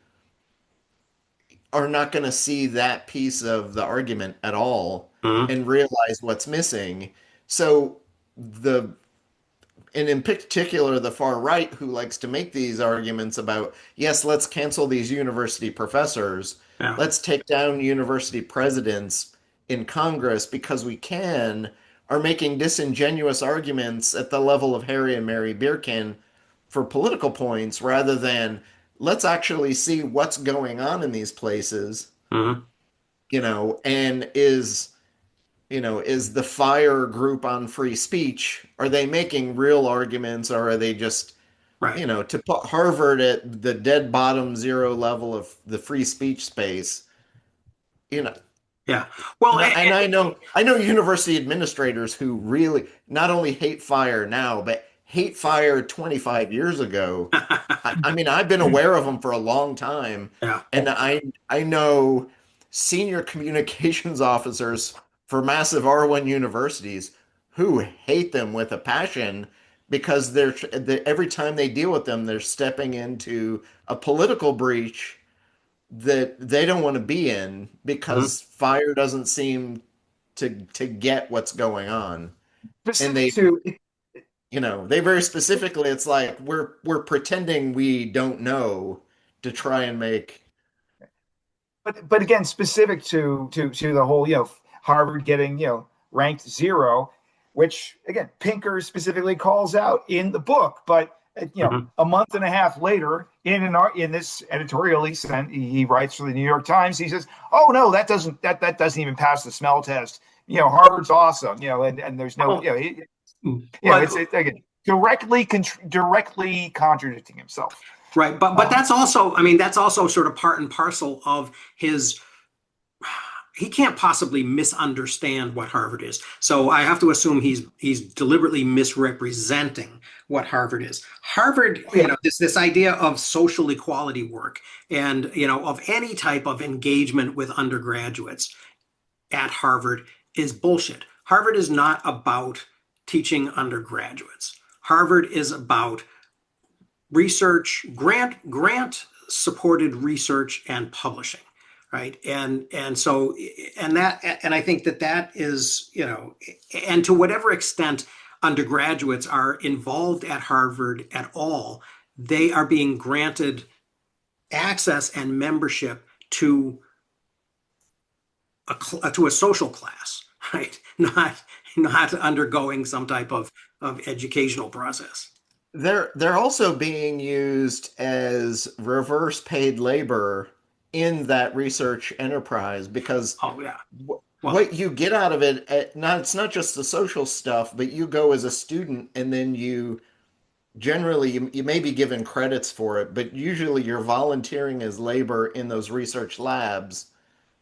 are not going to see that piece of the argument at all Mhm. and realize what's missing. So the and in particular the far right who likes to make these arguments about, yes, let's cancel these university professors, Yeah. let's take down university presidents in Congress because we can, are making disingenuous arguments at the level of Harry and Mary Beercan for political points rather than let's actually see what's going on in these places, Mhm. and is the FIRE group on free speech, are they making real arguments or are they just, Right. to put Harvard at the dead bottom zero level of the free speech space, you know, Yeah. Well, and I know university administrators who really not only hate FIRE now, but hate FIRE 25 years ago. I mean, I've been aware of them for a long time, yeah. and I know senior communications officers for massive R1 universities who hate them with a passion because every time they deal with them, they're stepping into a political breach that they don't want to be in Mhm. because FIRE doesn't seem to get what's going on. And Specific to they very specifically, it's like we're pretending we don't know to try and make. but again, specific to the whole, Harvard getting, ranked zero, which again Pinker specifically calls out in the book. But Mhm. a month and a half later, in this editorial he writes for the New York Times, he says, "Oh no, that doesn't even pass the smell test. Harvard's awesome. And there's no, Well, it's but again directly contradicting himself." right, but that's also, I mean, that's also sort of part and parcel of his. He can't possibly misunderstand what Harvard is. So I have to assume he's deliberately misrepresenting what Harvard is. Harvard, this idea of social equality work and of any type of engagement with undergraduates at Harvard is bullshit. Harvard is not about teaching undergraduates. Harvard is about research, grant supported research and publishing, right? And so and I think that is, you know, and to whatever extent undergraduates are involved at Harvard at all, they are being granted access and membership to a social class, right? Not undergoing some type of educational process. They're also being used as reverse paid labor in that research enterprise because Oh yeah. Well, what you get out of it, it's not just the social stuff, but you go as a student and then you generally you may be given credits for it, but usually you're volunteering as labor in those research labs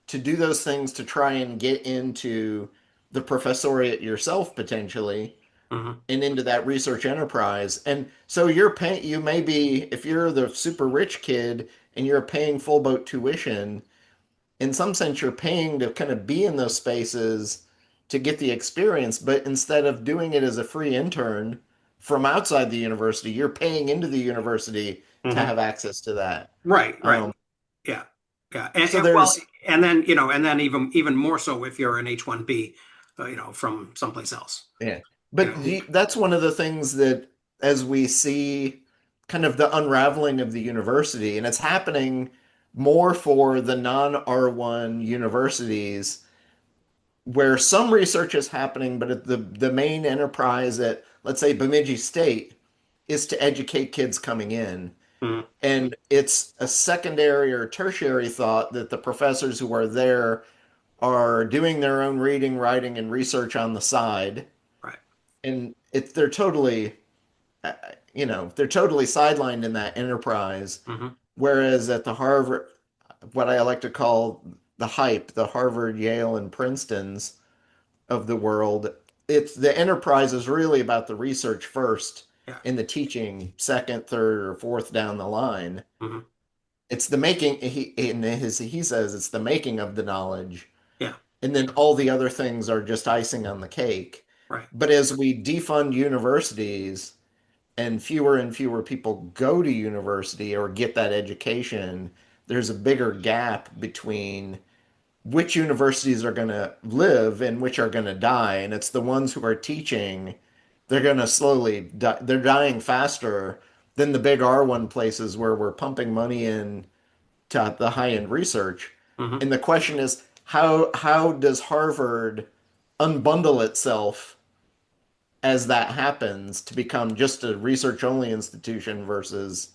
to do those things to try and get into the professoriate yourself potentially mhm. and into that research enterprise. And so you're paying, you may be, if you're the super rich kid and you're paying full boat tuition, in some sense you're paying to kind of be in those spaces to get the experience, but instead of doing it as a free intern from outside the university, you're paying into the university to Mhm. have access to that. Right. Um, Yeah. so And well, there's, and then, you know, and then even more so if you're an H-1B, you know, from someplace else. yeah, You but know. that's one of the things that as we see kind of the unraveling of the university, and it's happening more for the non R1 universities where some research is happening, but at the main enterprise at, let's say, Bemidji State is to educate kids coming in. Mhm. And it's a secondary or tertiary thought that the professors who are there are doing their own reading, writing, and research on the side. Right. And they're totally, uh, they're totally sidelined in that enterprise. Mhm. Whereas at the Harvard, what I like to call the hype, the Harvard, Yale, and Princeton's of the world, it's the enterprise is really about the research first Yeah. and the teaching second, third, or fourth down the line. Mhm. It's the making, he says it's the making of the knowledge. Yeah. And then all the other things are just icing on the cake. Right. But as we defund universities and fewer people go to university or get that education, there's a bigger gap between which universities are going to live and which are going to die. And it's the ones who are teaching, they're going to slowly die. They're dying faster than the big R1 places where we're pumping money in to the high-end research. Mhm. And the question is, how does Harvard unbundle itself as that happens to become just a research only institution versus,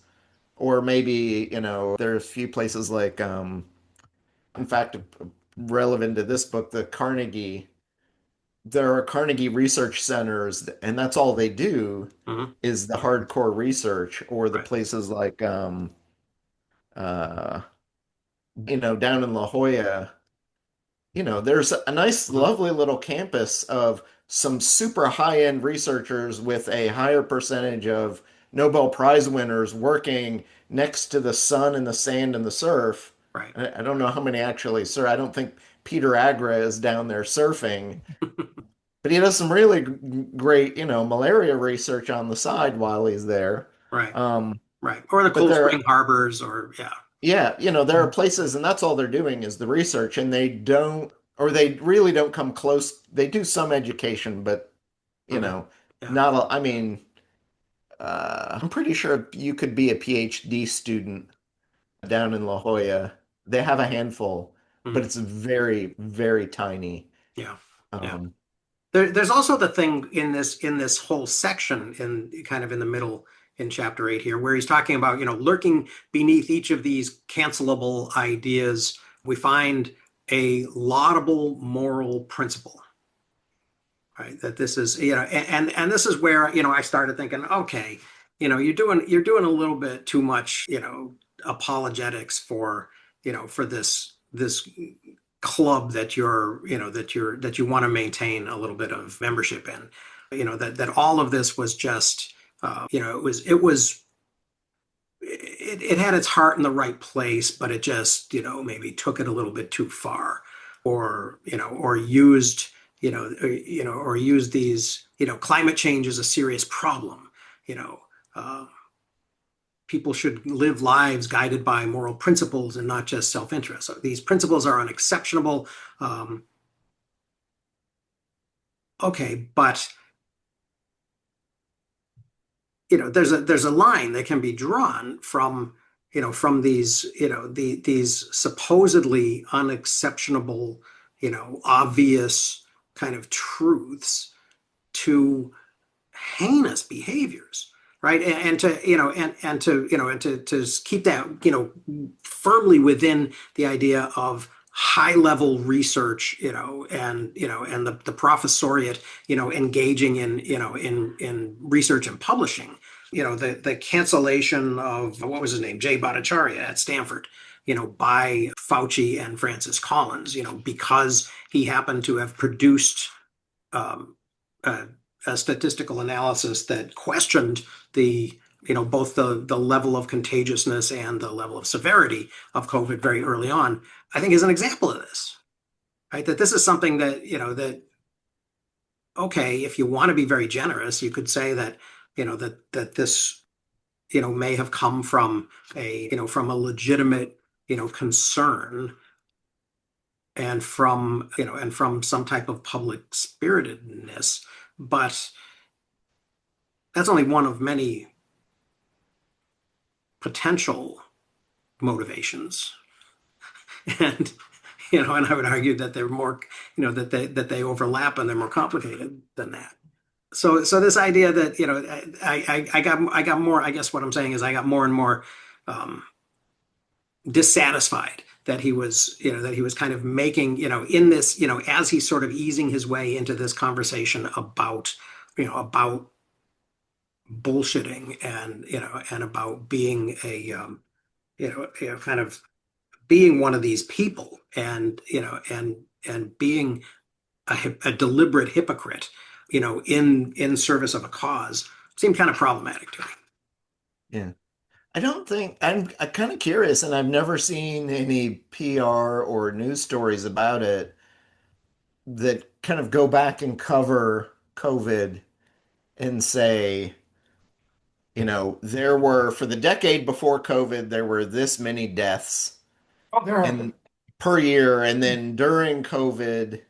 or maybe, there are a few places like, in fact, relevant to this book, there are Carnegie research centers, and that's all they do Mhm. is the hardcore research, or the Right. places like, uh, down in La Jolla, there's a nice, Mhm. lovely little campus of some super high-end researchers with a higher percentage of Nobel Prize winners working next to the sun and the sand and the surf. Right. I don't know how many actually surf. I don't think Peter Agra is down there surfing, but he does some really great, malaria research on the side while he's there. Right. Um, Right. Or the but Cold there, Spring Harbors, or yeah. yeah, there are places, and that's all they're doing is the research, and they really don't come close. They do some education, but you Mhm. know, Yeah. not a, I mean, I'm pretty sure you could be a PhD student down in La Jolla. They have a handful, but Mhm. it's very, very tiny. Yeah. Yeah. Um, There's also the thing in this whole section in kind of in the middle in chapter 8 here, where he's talking about, you know, lurking beneath each of these cancelable ideas, we find a laudable moral principle, right? That this is, you know, and this is where, you know, I started thinking, okay, you know, you're doing a little bit too much, you know, apologetics for, you know, for this club that you want to maintain a little bit of membership in. You know, that all of this was just, you know, it had its heart in the right place, but it just, you know, maybe took it a little bit too far, or, you know, or used, or use these, climate change is a serious problem. People should live lives guided by moral principles and not just self-interest. So these principles are unexceptionable. Okay, but there's a line that can be drawn from these these supposedly unexceptionable, obvious kind of truths to heinous behaviors, right? And to to keep that firmly within the idea of high level research, and the professoriate, engaging in research and publishing. The cancellation of, what was his name, Jay Bhattacharya at Stanford, by Fauci and Francis Collins, because he happened to have produced a statistical analysis that questioned the both the level of contagiousness and the level of severity of COVID very early on, I think is an example of this, right? That this is something that, okay, if you want to be very generous, you could say that, that this, may have come from from a legitimate, concern, and from some type of public spiritedness, but that's only one of many potential motivations. And and I would argue that they're more, that they overlap and they're more complicated than that. So this idea that, I got more, I guess what I'm saying is I got more and more dissatisfied that he was kind of making, in this, as he's sort of easing his way into this conversation about, about bullshitting and, and about being a, kind of being one of these people, and, and being a deliberate hypocrite, in service of a cause, seemed kind of problematic to me. Yeah. I don't think I'm kind of curious, and I've never seen any PR or news stories about it that kind of go back and cover COVID and say, there were, for the decade before COVID, there were this many deaths and per year, and then during COVID,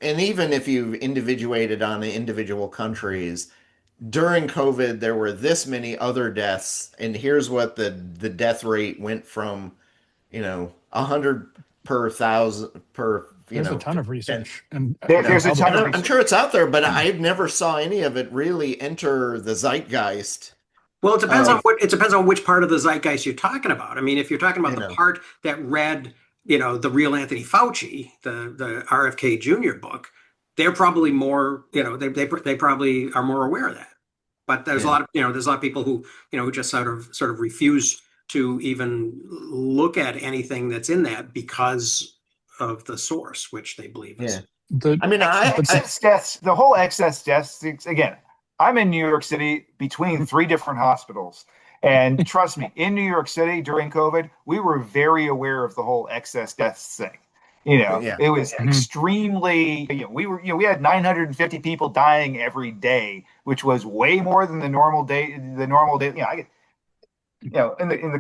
and even if you individuated on the individual countries, during COVID, there were this many other deaths, and here's what the death rate went from, 100 per thousand per, There's a ton of research, and There's a ton of I'm research. sure it's out there, but I never saw any of it really enter the zeitgeist. Well, it depends on which part of the zeitgeist you're talking about. I mean, if you're talking about You the know. part that read, the real Anthony Fauci, the RFK Jr. book, they're probably more, they probably are more aware of that. But there's a lot of, there's a lot of people who, who just sort of refuse to even look at anything that's in that because of the source, which they believe is. the I mean, Excess deaths, the whole excess deaths, again, I'm in New York City between 3 different hospitals. And trust me, in New York City during COVID, we were very aware of the whole excess deaths thing. Yeah. It was extremely, we had 950 people dying every day, which was way more than the normal day. In the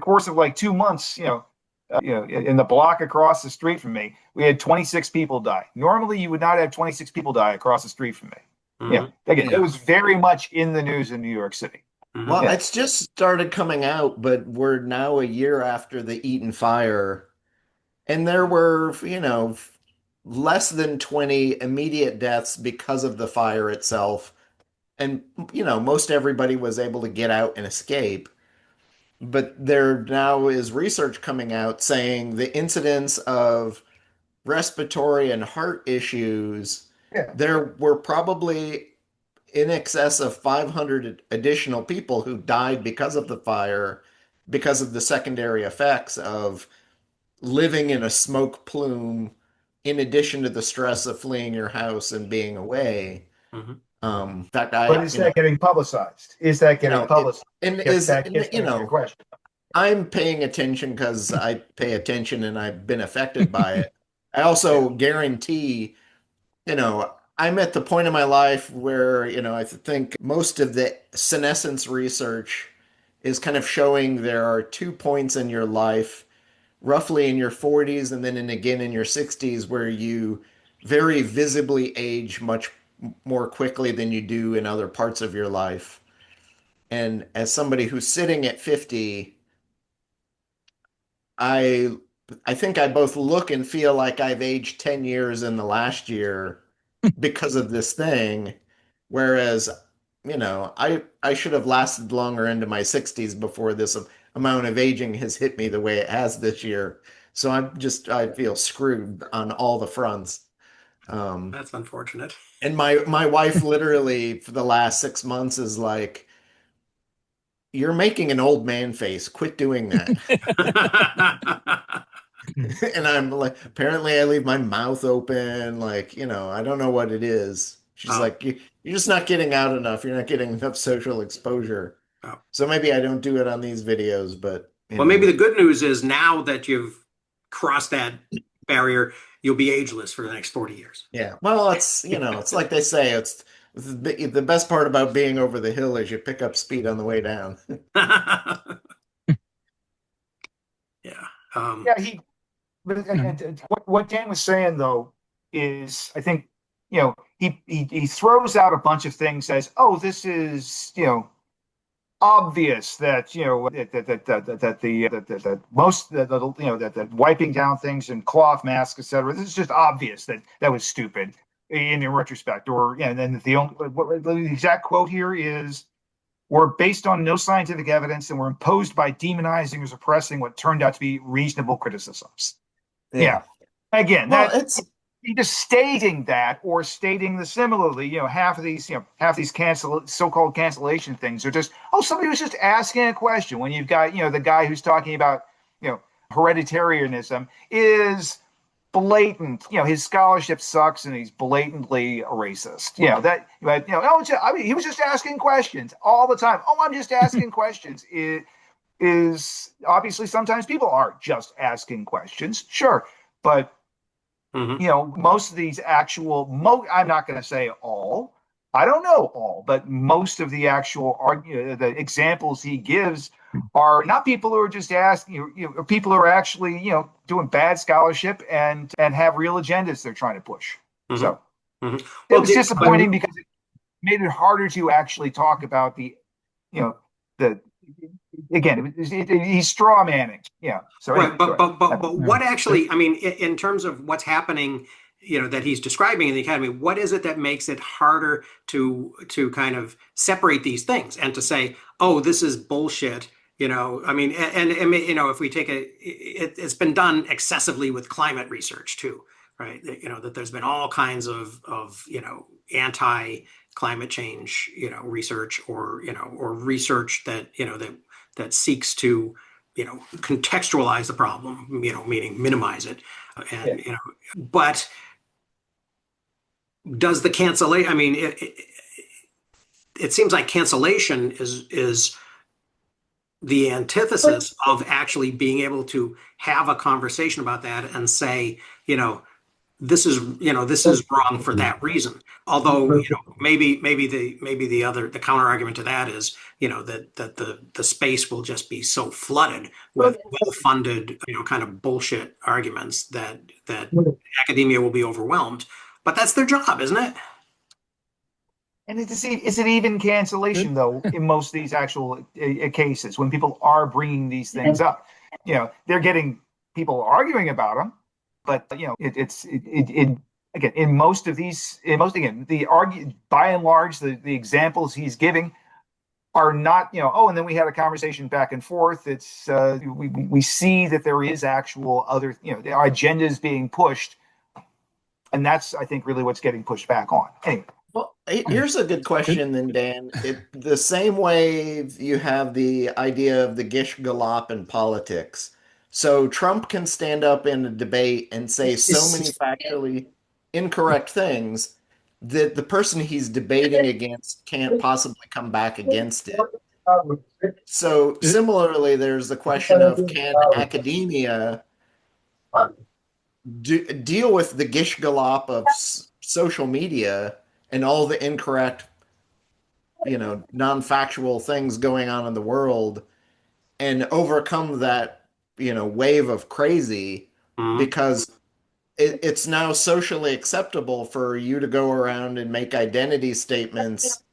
course of like 2 months, in the block across the street from me, we had 26 people die. Normally, you would not have 26 people die across the street from me. Again, it was very much in the news in New York City. Well, it's just started coming out, but we're now a year after the Eaton fire, and there were, less than 20 immediate deaths because of the fire itself. And, most everybody was able to get out and escape. But there now is research coming out saying the incidence of respiratory and heart issues, there were probably in excess of 500 additional people who died because of the fire, because of the secondary effects of living in a smoke plume, in addition to the stress of fleeing your house and being away. In fact, But is that getting publicized? Is that getting publicized? Question. I'm paying attention because I pay attention and I've been affected by it. I also guarantee you know, I'm at the point in my life where, I think most of the senescence research is kind of showing there are 2 points in your life, roughly in your 40s and then again in your 60s, where you very visibly age much more quickly than you do in other parts of your life. And as somebody who's sitting at 50, I I think I both look and feel like I've aged 10 years in the last year because of this thing. Whereas, I should have lasted longer into my 60s before this amount of aging has hit me the way it has this year. So I feel screwed on all the fronts. That's unfortunate. And my wife literally for the last 6 months is like, "You're making an old man face. Quit doing that." And I'm like, apparently I leave my mouth open, like, I don't know what it is. She's Oh. like, you're just not getting out enough. You're not getting enough social exposure. Oh. So maybe I don't do it on these videos, but Well, maybe the good news is now that you've crossed that barrier, you'll be ageless for the next 40 years. yeah. Well, it's like they say, it's the best part about being over the hill is you pick up speed on the way down. Yeah. Yeah, what Dan was saying though is, I think, he throws out a bunch of things, says, "Oh, this is obvious that that most that wiping down things and cloth masks, etc. This is just obvious that was stupid in retrospect." Or and then the exact quote here is, "Were based on no scientific evidence and were imposed by demonizing or suppressing what turned out to be reasonable criticisms." Yeah. Again, Well, that's just stating that, or stating the similarly, half of these so-called cancellation things are just, oh, somebody was just asking a question. When you've got, the guy who's talking about, hereditarianism is blatant, his scholarship sucks and he's blatantly a racist. He was just asking questions all the time. Oh, I'm just asking questions. It is obviously sometimes people are just asking questions, sure, but most of these I'm not going to say all, I don't know all, but most of the actual the examples he gives are not people who are just asking, people who are actually, doing bad scholarship and have real agendas they're trying to push. Mhm. So Mhm. it Well, was disappointing because it made it harder to actually talk about the, the again, he's straw manning. Yeah. So right, anyway, but what actually, I mean, in terms of what's happening, that he's describing in the academy, what is it that makes it harder to kind of separate these things and to say, oh, this is bullshit? I mean, and if we take it's been done excessively with climate research too, right? That there's been all kinds of anti climate change, research or research that that seeks to contextualize the problem, meaning minimize it, and but does the cancellation? I mean, it seems like cancellation is the antithesis of actually being able to have a conversation about that and say, this is wrong for that reason. Although maybe the counter argument to that is that the space will just be so flooded with well-funded kind of bullshit arguments that academia will be overwhelmed. But that's their job, isn't it? And is it even cancellation though in most of these actual cases when people are bringing these things up? They're getting people arguing about them, but again in most by and large the examples he's giving are not and then we had a conversation back and forth. It's we see that there is actual other agendas being pushed, and that's I think really what's getting pushed back on. Anyway. Well, here's a good question then, Dan. The same way you have the idea of the Gish Gallop in politics. So Trump can stand up in a debate and say so many factually incorrect things that the person he's debating against can't possibly come back against it. So similarly, there's the question of can academia deal with the Gish Gallop of social media and all the incorrect, non-factual things going on in the world and overcome that, wave of crazy Mhm. because it's now socially acceptable for you to go around and make identity statements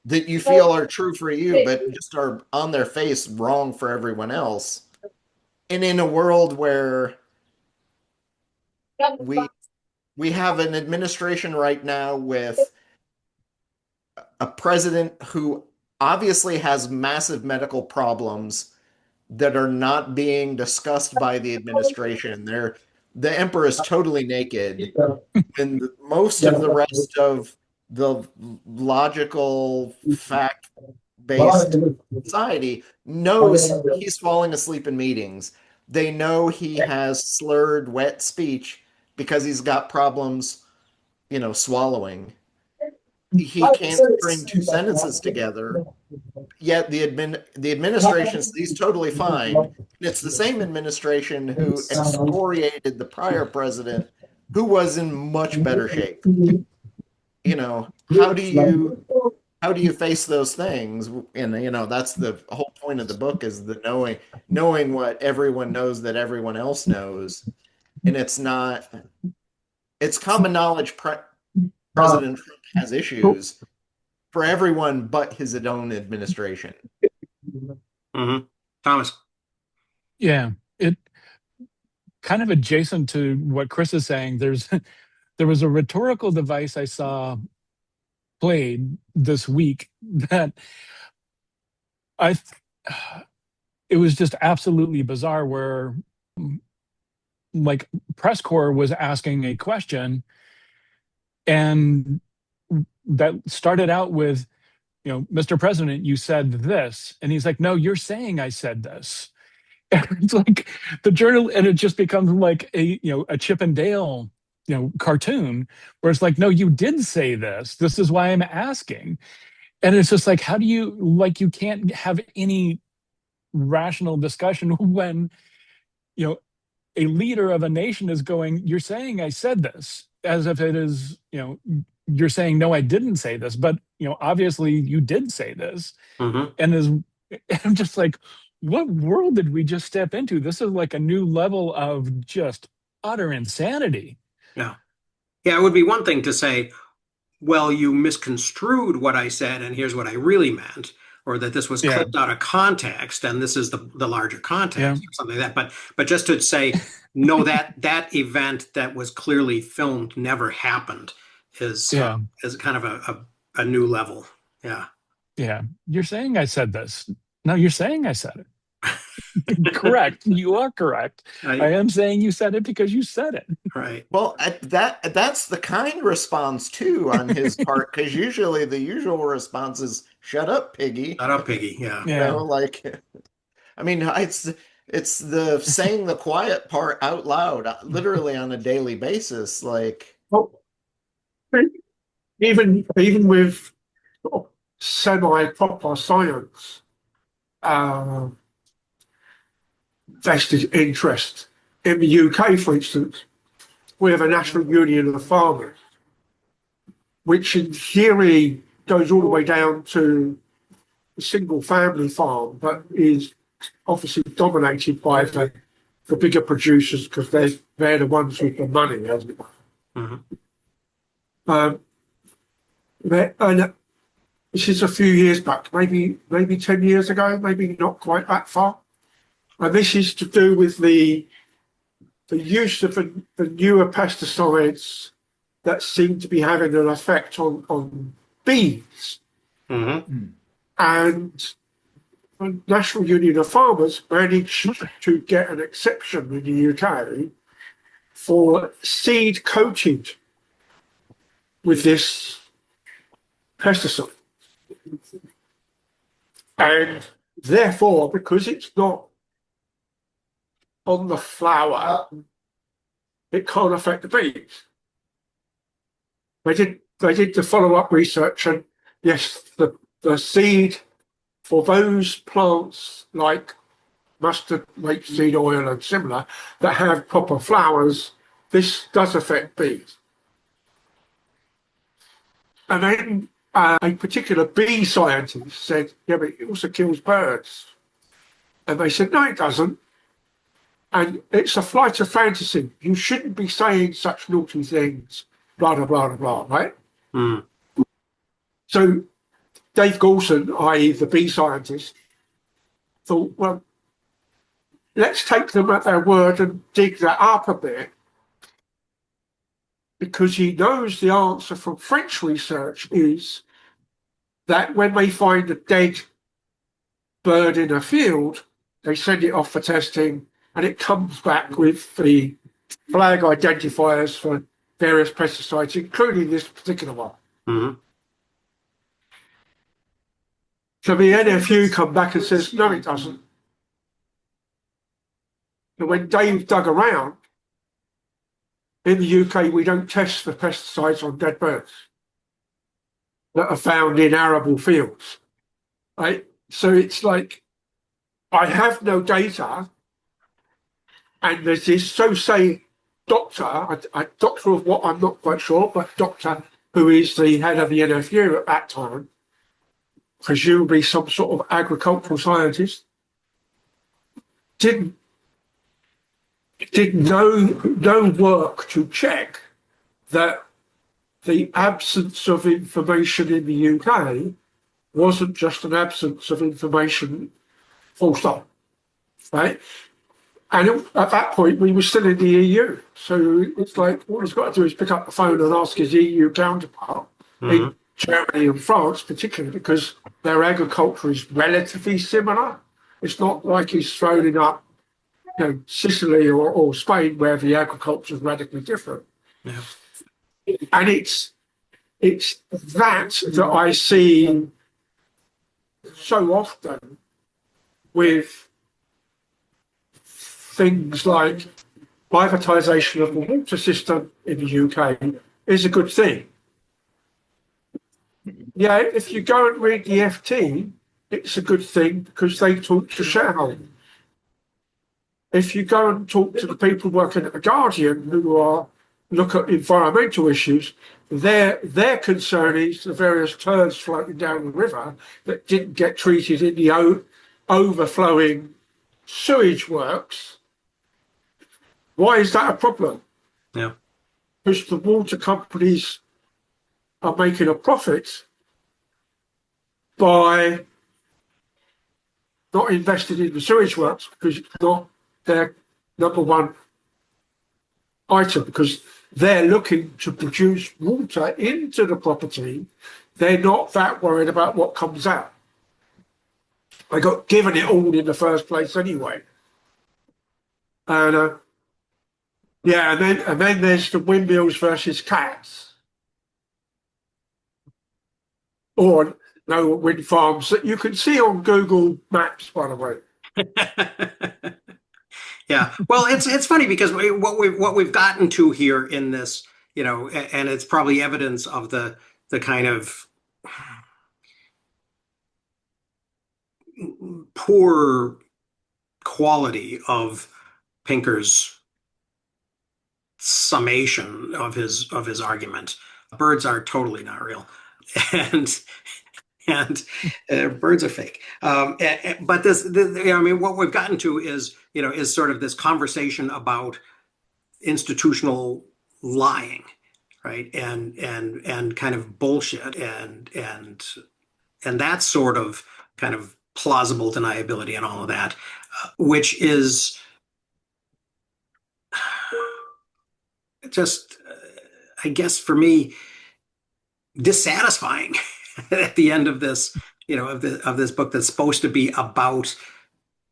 that you feel are true for you, but just are on their face wrong for everyone else. And in a world where we we have an administration right now with a president who obviously has massive medical problems that are not being discussed by the administration. The emperor is totally naked, and most of the rest of the logical, fact-based society knows he's falling asleep in meetings. They know he has slurred, wet speech because he's got problems, swallowing. He can't string two sentences together. Yet the administration he's totally fine. It's the same administration who excoriated the prior president, who was in much better shape. How do you face those things? And that's the whole point of the book is the knowing what everyone knows that everyone else knows, and it's common knowledge. President Trump has issues for everyone but his own administration. Mhm. Thomas. Yeah, it kind of adjacent to what Chris is saying. There was a rhetorical device I saw played this week that I it was just absolutely bizarre where like press corps was asking a question and that started out with, Mr. President, you said this. And he's like, no, you're saying I said this. And it's like the journal, and it just becomes like a Chip and Dale, cartoon where it's like, no, you did say this. This is why I'm asking. And it's just like, how do you can't have any rational discussion when, a leader of a nation is going, you're saying I said this, as if it is, you're saying, no, I didn't say this, but, obviously you did say this. Mhm. And I'm just like, what world did we just step into? This is like a new level of just utter insanity. Yeah. Yeah, it would be one thing to say, well, you misconstrued what I said, and here's what I really meant, or that this was Yeah. clipped out of context, and this is the larger context, or something like that. But just to say, no, that event that was clearly filmed never happened is kind of a new level. Yeah. Yeah. You're saying I said this. No, you're saying I said it. Correct. You are correct. I am saying you said it because you said it. Right. Well, that's the kind response too on his part, because usually the usual response is "Shut up, piggy." Shut up, piggy. Yeah. I mean, it's the saying the quiet part out loud, literally on a daily basis. Well, even with semi-proper science, vested interest. In the UK, for instance, we have a National Union of Farmers, which in theory goes all the way down to a single family farm, but is obviously dominated by the bigger producers because they're the ones with the money, as it were. Mhm. And this is a few years back, maybe 10 years ago, maybe not quite that far. And this is to do with the use of the newer pesticides that seem to be having an effect on bees. Mhm. And the National Union of Farmers managed to get an exception in the UK for seed coated with this pesticide. And therefore, because it's not on the flower, it can't affect the bees. They did the follow-up research, and yes, the seed for those plants like mustard, rapeseed oil and similar that have proper flowers, this does affect bees. And then a particular bee scientist said, yeah, but it also kills birds. And they said, no, it doesn't. And it's a flight of fantasy. You shouldn't be saying such naughty things, blah, blah, blah, blah, blah, right? Mm. So Dave Goulson, i.e. the bee scientist, thought, well, let's take them at their word and dig that up a bit, because he knows the answer from French research is that when they find a dead bird in a field, they send it off for testing and it comes back with the flag identifiers for various pesticides, including this particular one. Mhm. So the NFU come back and says, no, it doesn't. And when Dave dug around, in the UK, we don't test for pesticides on dead birds that are found in arable fields, right? So it's like, I have no data, and there's this so-say doctor, a doctor of what I'm not quite sure, but doctor who is the head of the NFU at that time, presumably some sort of agricultural scientist, did no work to check that the absence of information in the UK wasn't just an absence of information, full stop, right? And at that point, we were still in the EU. So it's like, all he's got to do is pick up the phone and ask his EU counterpart in Germany and France, particularly because their agriculture is relatively similar. It's not like he's throwing up, you know, Sicily or Spain, where the agriculture is radically different. Yeah. And it's that I see so often with things like privatisation of the water system in the UK is a good thing. Yeah, if you go and read the FT, it's a good thing because they talk to shareholders. If you go and talk to the people working at The Guardian who look at environmental issues, their concern is the various turds floating down the river that didn't get treated in the overflowing sewage works. Why is that a problem? Yeah. Because the water companies are making a profit by not investing in the sewage works because it's not their number one item, because they're looking to produce water into the property. They're not that worried about what comes out. They got given it all in the first place anyway. And yeah, and then there's the windmills versus cats, or no wind farms that you can see on Google Maps, by the way. Yeah, well, it's funny because what we've gotten to here in this, you know, and it's probably evidence of the kind of poor quality of Pinker's summation of his argument. Birds are totally not real, and birds are fake. But this, I mean, what we've gotten to is, you know, is sort of this conversation about institutional lying, right? And kind of bullshit and that sort of kind of plausible deniability and all of that, which is just, I guess for me, dissatisfying at the end of this, you know, of this book that's supposed to be about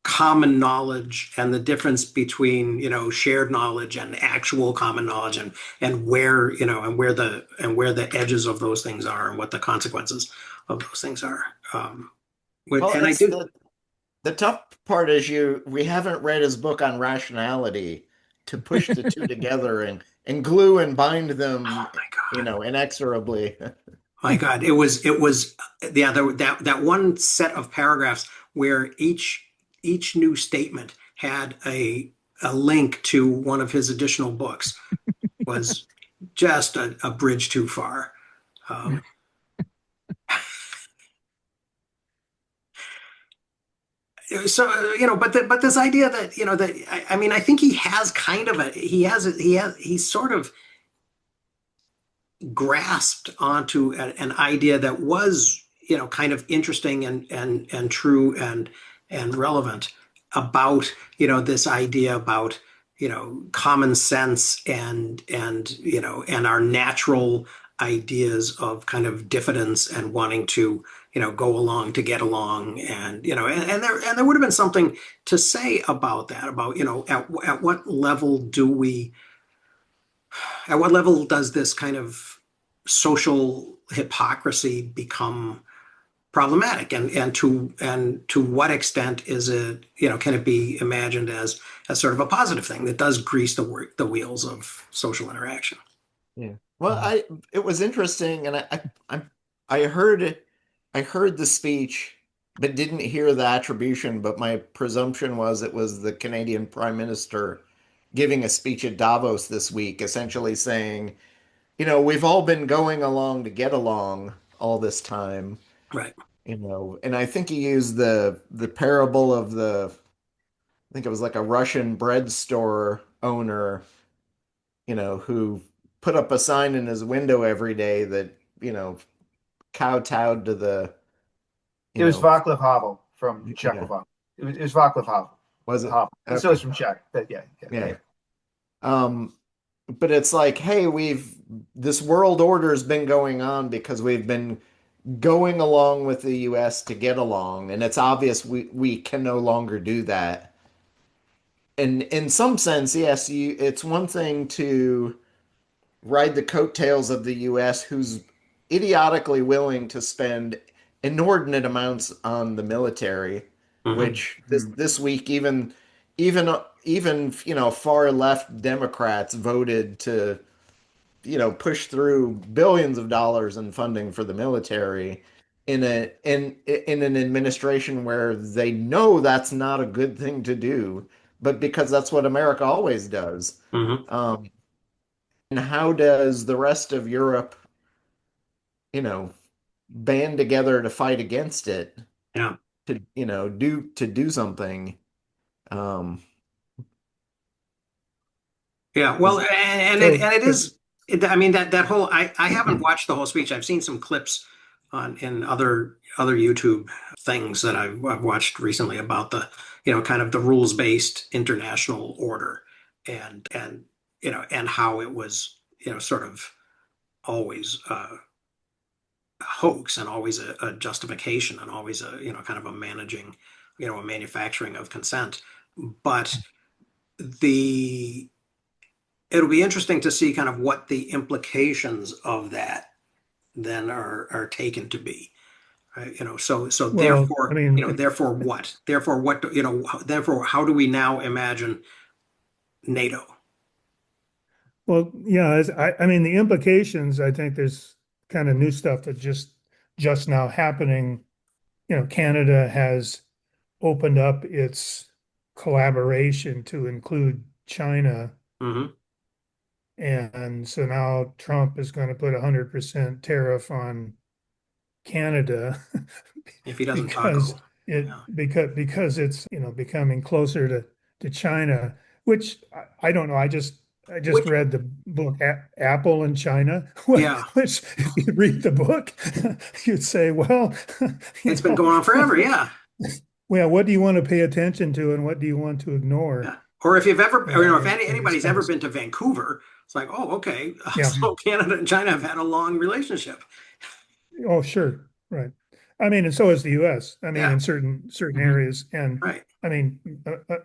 common knowledge and the difference between, you know, shared knowledge and actual common knowledge, and where, you know, and where the edges of those things are and what the consequences of those things are. And I do. The tough part is we haven't read his book on rationality to push the two together and glue and bind them, Oh my God. you know, inexorably. My God, it was yeah, that one set of paragraphs where each new statement had a link to one of his additional books was just a bridge too far. So but this idea that that I mean, I think he has kind of he's sort of grasped onto an idea that was kind of interesting and true and relevant about this idea about common sense and our natural ideas of kind of diffidence and wanting to go along to get along, and there would have been something to say about that, about at what level does this kind of social hypocrisy become problematic, and to what extent is it can it be imagined as sort of a positive thing that does grease the wheels of social interaction. Yeah. Well, it was interesting, and I heard the speech, but didn't hear the attribution. But my presumption was it was the Canadian Prime Minister giving a speech at Davos this week, essentially saying, we've all been going along to get along all this time, Right. And I think he used the parable of I think it was like a Russian bread store owner, who put up a sign in his window every day that, kowtowed to the, It was know, Václav Havel from yeah. Czechoslovakia. It was Václav Havel. Was it? Havel. And so Okay. it's from Czech. But yeah. Yeah. But it's like, hey, this world order has been going on because we've been going along with the US to get along, and it's obvious we can no longer do that. And in some sense, yes, it's one thing to ride the coattails of the US, who's idiotically willing to spend inordinate amounts on the military, Mhm. which this week even far left Democrats voted to push through billions of dollars in funding for the military in an administration where they know that's not a good thing to do, but because that's what America always does. Mhm. And how does the rest of Europe, band together to fight against it? Yeah. To do something. Yeah, well, Is- and it is. I mean, that whole. I haven't watched the whole speech. I've seen some clips in other YouTube things that I've watched recently about the kind of the rules-based international order, and how it was sort of always a hoax, and always a justification, and always a kind of a managing a manufacturing of consent. But the it'll be interesting to see kind of what the implications of that then are taken to be. Right? So Well, therefore, I mean, therefore what? Therefore what therefore how do we now imagine NATO? well, yeah, I mean, the implications, I think there's kind of new stuff that just now happening. Canada has opened up its collaboration to include China. Hmm. And so now Trump is going to put 100% tariff on Canada If he doesn't because taco. it Yeah. because it's becoming closer to China, which I don't know. I just Which, read the book Apple and China, yeah, which if you read the book, you'd say, well, it's been going on forever. Yeah. well, what do you want to pay attention to and what do you want to ignore? Yeah. Or if you've ever, if in this anybody's ever sense? been to Vancouver, it's like, oh, okay. Yeah. So Canada and China have had a long relationship. Oh, sure. Right. I mean, and so is the US. I mean, Yeah. in certain Mhm. areas. And Right. I mean,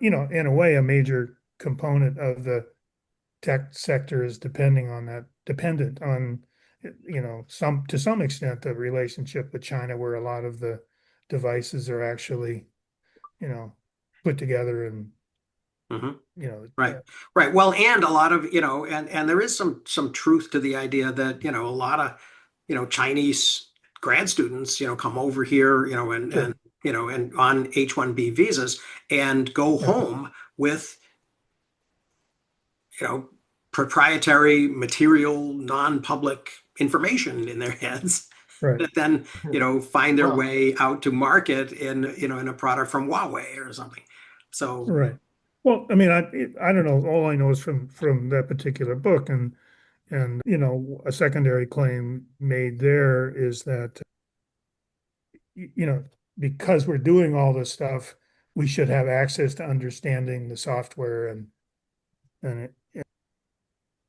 in a way, a major component of the tech sector is dependent on, to some extent, the relationship with China, where a lot of the devices are actually, put together and, Hmm. Right. Right. Well, and a lot of, and there is some truth to the idea that, a lot of, Chinese grad students, come over here, Sure. and on H-1B visas and go Yeah. home with, proprietary material, non-public information in their heads. Right. that then, find their Well, way out to market in a product from Huawei or something. So, Right. Well, I mean, I don't know. All I know is from that particular book, and a secondary claim made there is that you know because we're doing all this stuff, we should have access to understanding the software and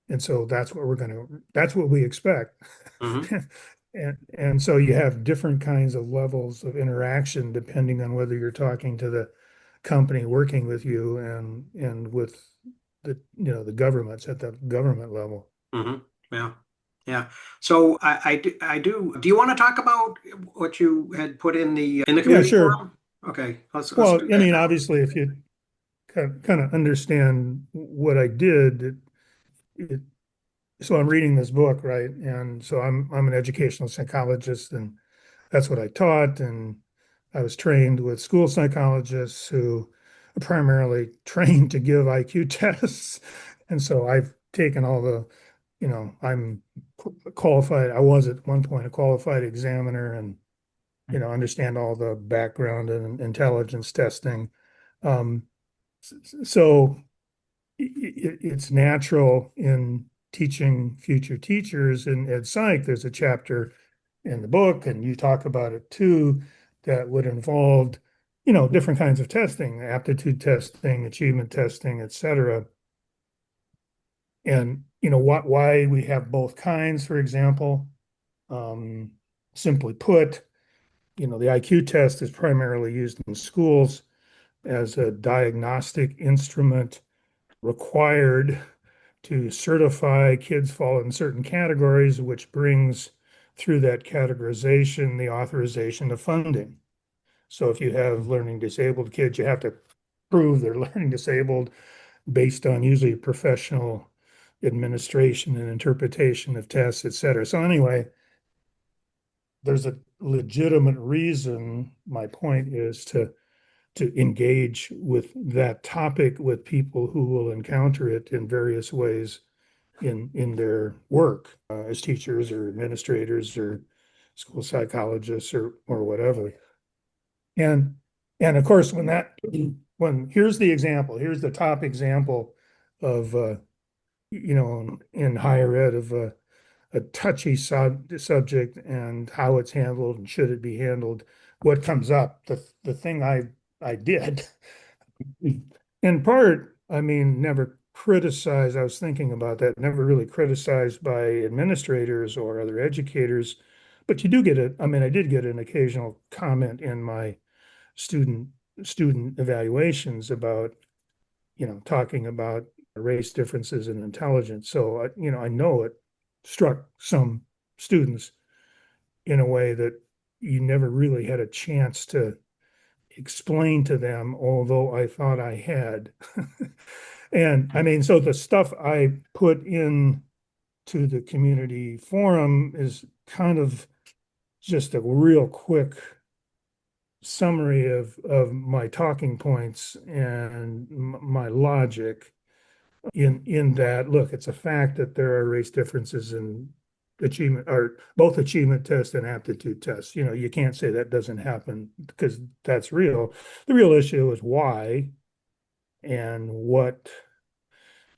and so that's what we expect. mhm. And so you have different kinds of levels of interaction depending on whether you're talking to the company working with you and with the governments at the government level. Yeah. Yeah. So do you want to talk about what you had put in the Yeah, community sure. forum? Okay, let's Well, do I that mean, now. obviously, if you kind of understand what I did, it, so I'm reading this book, right? And so I'm an educational psychologist, and that's what I taught. And I was trained with school psychologists who are primarily trained to give IQ tests. And so I've taken all I'm qualified. I was at one point a qualified examiner and, understand all the background and intelligence testing. Um, so it's natural in teaching future teachers in Ed Psych. There's a chapter in the book, and you talk about it too, that would involve, different kinds of testing, aptitude testing, achievement testing, et cetera. And, why we have both kinds, for example. Um, Simply put, the IQ test is primarily used in schools as a diagnostic instrument required to certify kids fall in certain categories, which brings through that categorization the authorization of funding. So if you have learning disabled kids, you have to prove they're learning disabled based on usually professional administration and interpretation of tests, et cetera. So anyway, there's a legitimate reason, my point is to engage with that topic with people who will encounter it in various ways in their work as teachers or administrators or school psychologists or whatever. And of course, when here's the example, here's the top example of in higher ed of a touchy subject and how it's handled and should it be handled. What comes up, the thing I did in part, I mean, never criticized. I was thinking about that, never really criticized by administrators or other educators, but you do get it. I mean, I did get an occasional comment in my student student evaluations about, talking about race differences in intelligence. So I know it struck some students in a way that you never really had a chance to explain to them, although I thought I had. And I mean, so the stuff I put in to the community forum is kind of just a real quick summary of my talking points and my logic in that, look, it's a fact that there are race differences in achievement or both achievement tests and aptitude tests. You can't say that doesn't happen because that's real. The real issue is why and what,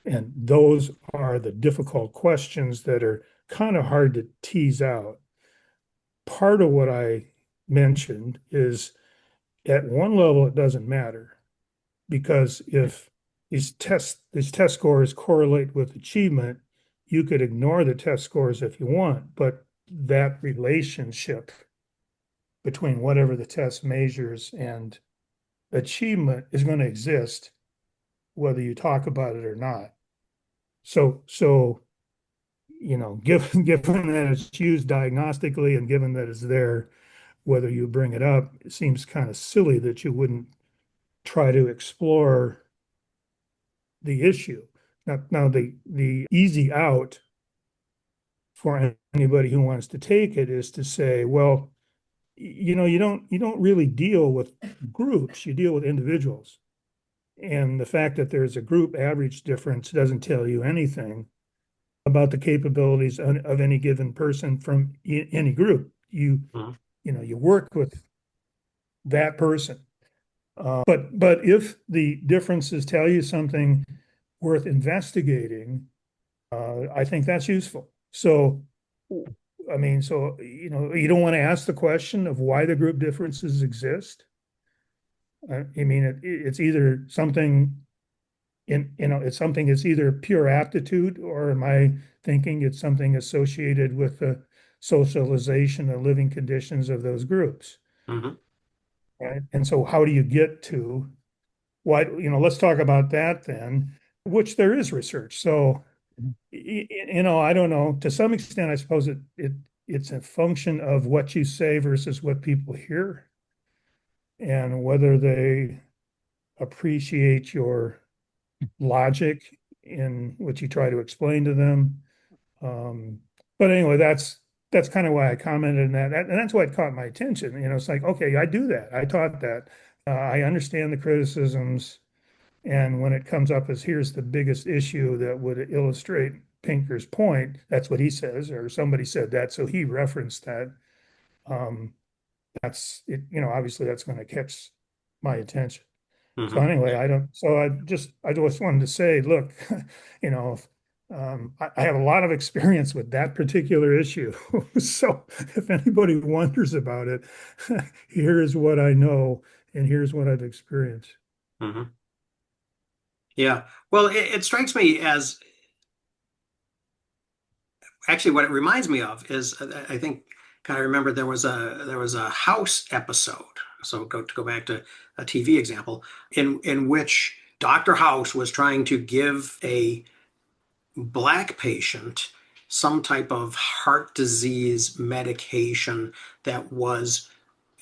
and those are the difficult questions that are kind of hard to tease out. Part of what I mentioned is at one level, it doesn't matter because if these test scores correlate with achievement, you could ignore the test scores if you want, but that relationship between whatever the test measures and achievement is going to exist whether you talk about it or not. So given that it's used diagnostically and given that it's there, whether you bring it up, it seems kind of silly that you wouldn't try to explore the issue. Now the easy out for anybody who wants to take it is to say, well, you don't really deal with groups, you deal with individuals. And the fact that there's a group average difference doesn't tell you anything about the capabilities of any given person from any group. you Mhm. you work with that person. But if the differences tell you something worth investigating, I think that's useful. So, I mean, so, you don't want to ask the question of why the group differences exist. I mean, it's either something it's something that's either pure aptitude, or am I thinking it's something associated with the socialization and living conditions of those groups, Mhm. right? And so how do you get to why, let's talk about that then, which there is research. So, I don't know, to some extent, I suppose it's a function of what you say versus what people hear, and whether they appreciate your logic in what you try to explain to them. But anyway, that's kind of why I commented on that. And that's why it caught my attention. It's like, okay, I do that. I taught that. I understand the criticisms. And when it comes up as here's the biggest issue that would illustrate Pinker's point, that's what he says, or somebody said that. So he referenced that. That's it, obviously that's going to catch my attention. So Mhm. anyway, I just wanted to say, look, you know, I have a lot of experience with that particular issue. So if anybody wonders about it, here is what I know and here's what I've experienced. Mhm. Yeah. Well, it strikes me as actually what it reminds me of is I think kind of remember there was a House episode. So go back to a TV example in which Dr. House was trying to give a black patient some type of heart disease medication that was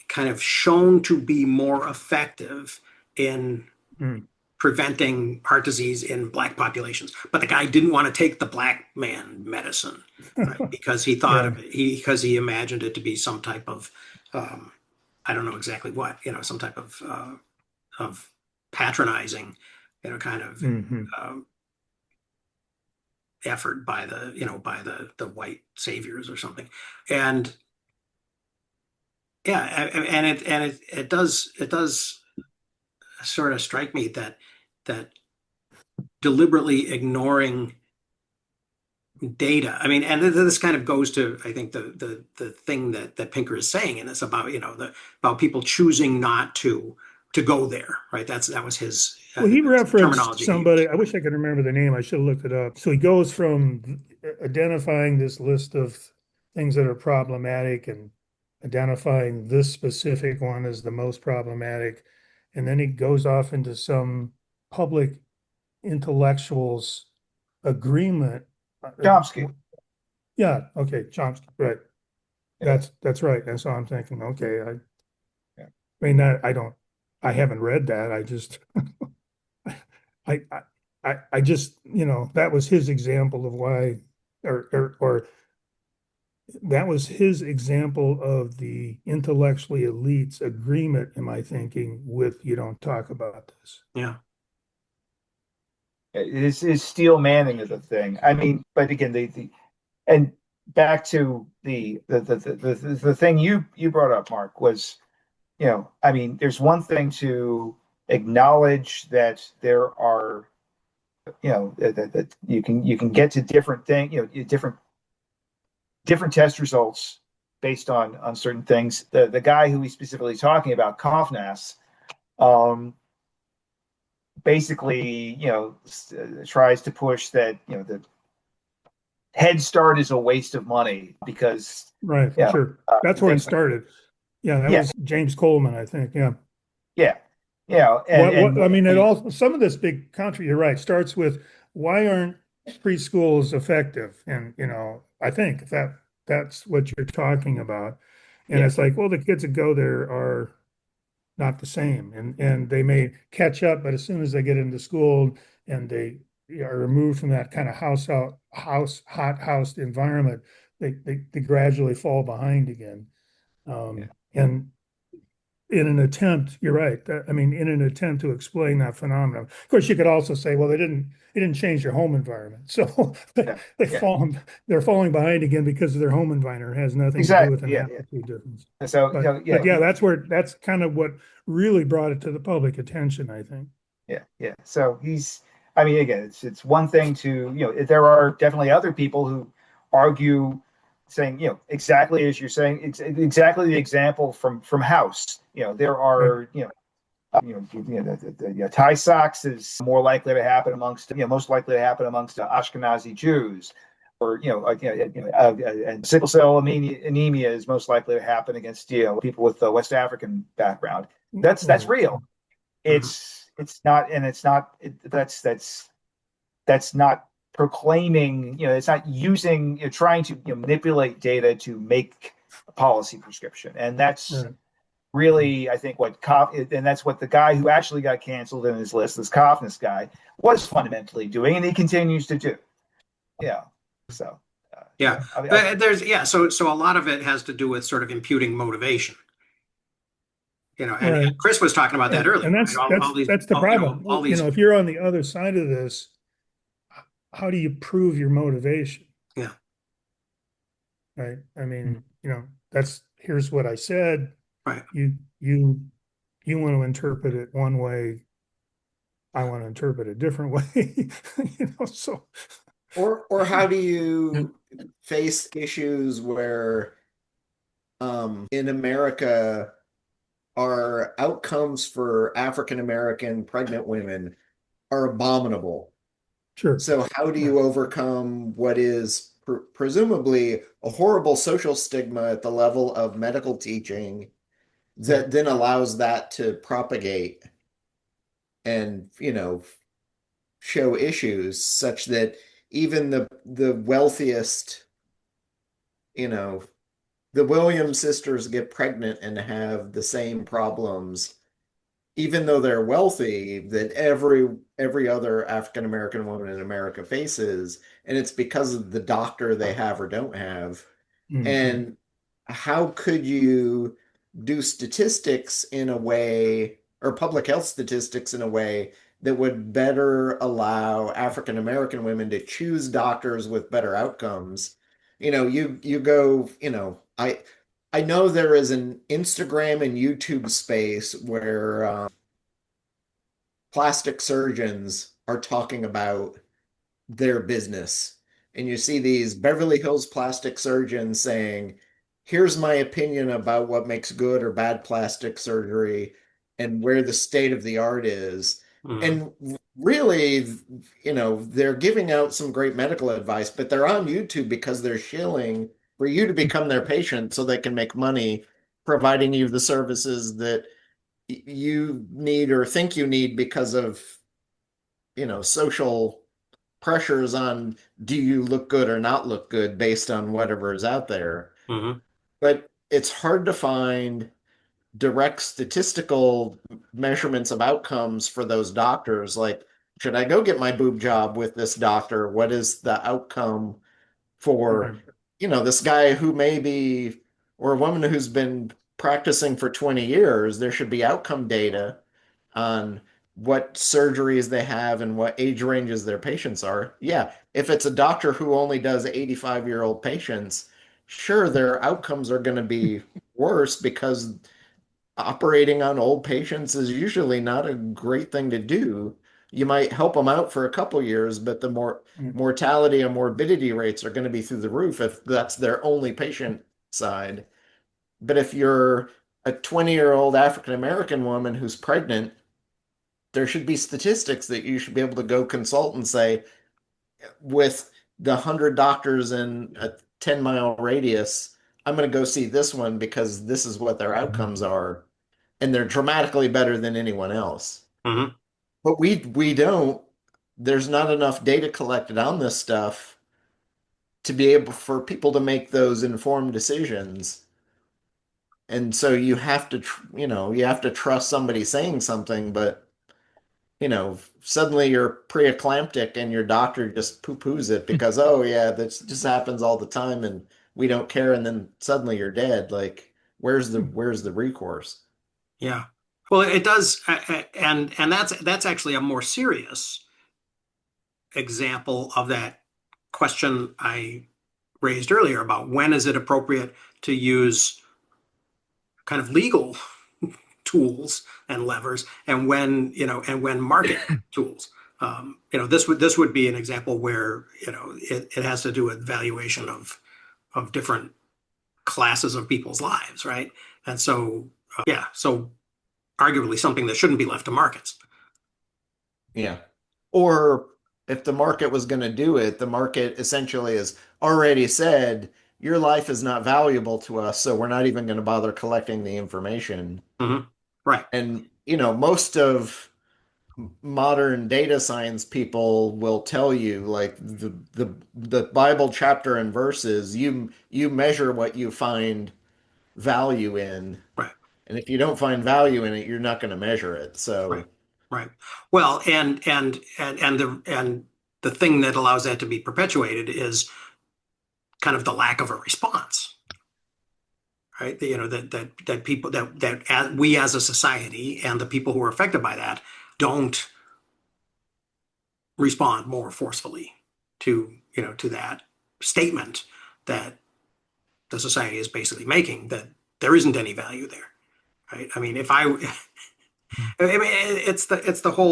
kind of shown to be more effective in Mm. preventing heart disease in black populations. But the guy didn't want to take the black man medicine, right? Because he thought Yeah. of because he imagined it to be some type of I don't know exactly what, some type of patronizing, kind of Hmm. um, effort by the white saviors or something. And yeah, and it does sort of strike me that deliberately ignoring data. I mean, and this kind of goes to, I think, the thing that Pinker is saying, and it's about about people choosing not to go there, right? That was his Well, he referenced terminology he somebody, used. I wish I could remember the name. I should have looked it up. So he goes from identifying this list of things that are problematic and identifying this specific one as the most problematic. And then he goes off into some public intellectuals agreement. Chomsky. Yeah, okay, Chomsky, right. That's right. And so I'm thinking, okay, Yeah. I mean that I haven't read that. I just I I just, that was his example of why, or that was his example of the intellectually elite's agreement, in my thinking, with you don't talk about this. Yeah. Is steel manning of the thing. I mean, but again, and back to the thing you brought up, Mark, was, I mean, there's one thing to acknowledge that there are, that you can get to different thing, different test results based on certain things. The guy who he's specifically talking about, Kovnas, basically, tries to push that, the Head Start is a waste of money because, Right, for sure. That's where it things like, started. Yeah, that yeah, was James Coleman, I think. Yeah. yeah, I mean, it all, some of this big country, you're right, starts with why aren't preschools effective? And, I think that's what you're talking about. And yeah, it's like, well, the kids that go there are not the same, and they may catch up, but as soon as they get into school and they are removed from that kind of hot house environment, they gradually fall behind again. yeah. And in an attempt, you're right. I mean, in an attempt to explain that phenomenon. Of course, you could also say, well, it didn't change their home environment. So Yeah, yeah. they're falling behind again because of their home environment. It has nothing to do with Exactly. an Yeah, yeah. aptitude difference. So, But yeah, that's kind of what really brought it to the public attention, I think. yeah. So I mean, again, it's one thing to, there are definitely other people who argue saying, exactly as you're saying, exactly the example from House. There are, tie socks is more likely to happen amongst, most likely to happen amongst Ashkenazi Jews, or and sickle cell anemia is most likely to happen against people with West African background. That's real. It's not, and it's not. That's not proclaiming. It's not using. Trying to manipulate data to make a policy prescription, and that's. Right. Really, I think and that's what the guy who actually got canceled in his list, this Kofnis guy, was fundamentally doing, and he continues to do. Yeah. So. Yeah. So a lot of it has to do with sort of imputing motivation. And Right. Chris was talking about that earlier. And that's right? that's the problem. All these, if you're on the other side of this, how do you prove your motivation? Yeah. Right. I mean, here's what I said. Right. You want to interpret it one way. I want to interpret it a different way. So. Or how do you face issues where in America our outcomes for African American pregnant women are abominable. Sure. So how do you overcome what is presumably a horrible social stigma at the level of medical teaching that then allows that to propagate and, show issues such that even the wealthiest, the Williams sisters get pregnant and have the same problems, even though they're wealthy, that every other African American woman in America faces, and it's because of the doctor they have or don't have. Mhm. And how could you do statistics in a way, or public health statistics in a way that would better allow African American women to choose doctors with better outcomes? You go, I know there is an Instagram and YouTube space where plastic surgeons are talking about their business. And you see these Beverly Hills plastic surgeons saying, here's my opinion about what makes good or bad plastic surgery and where the state of the art is. And really, they're giving out some great medical advice, but they're on YouTube because they're shilling for you to become their patient so they can make money providing you the services that you need or think you need because of, social pressures on do you look good or not look good based on whatever is out there. But it's hard to find direct statistical measurements of outcomes for those doctors. Like, should I go get my boob job with this doctor? What is the outcome for, this guy who may be, or a woman who's been practicing for 20 years? There should be outcome data on what surgeries they have and what age ranges their patients are. Yeah, if it's a doctor who only does 85-year-old patients, sure, their outcomes are going to be worse because operating on old patients is usually not a great thing to do. You might help them out for a couple years, but the mortality and morbidity rates are going to be through the roof if that's their only patient side. But if you're a 20-year-old African American woman who's pregnant, there should be statistics that you should be able to go consult and say, with the 100 doctors in a 10-mile radius, I'm going to go see this one because this is what their outcomes are. And they're dramatically better than anyone else. But we don't, there's not enough data collected on this stuff to be able for people to make those informed decisions. And so you have to, you have to trust somebody saying something, but suddenly you're preeclamptic and your doctor just poo-poos it because, oh yeah, that just happens all the time and we don't care. And then suddenly you're dead. Like, where's the recourse? Yeah. Well, it does, and that's actually a more serious example of that question I raised earlier about when is it appropriate to use kind of legal tools and levers, and when market tools. This would be an example where it has to do with valuation of different classes of people's lives, right? And so so arguably something that shouldn't be left to markets. Yeah. Or if the market was going to do it, the market essentially has already said your life is not valuable to us, so we're not even going to bother collecting the information. Mm-hmm. Right. And, most of modern data science people will tell you, like, the Bible chapter and verses, you measure what you find value in. Right. And if you don't find value in it, you're not going to measure it. So Right. Well, and the thing that allows that to be perpetuated is kind of the lack of a response. Right? That people that we as a society and the people who are affected by that don't respond more forcefully to that statement that the society is basically making, that there isn't any value there. Right? I mean, it's the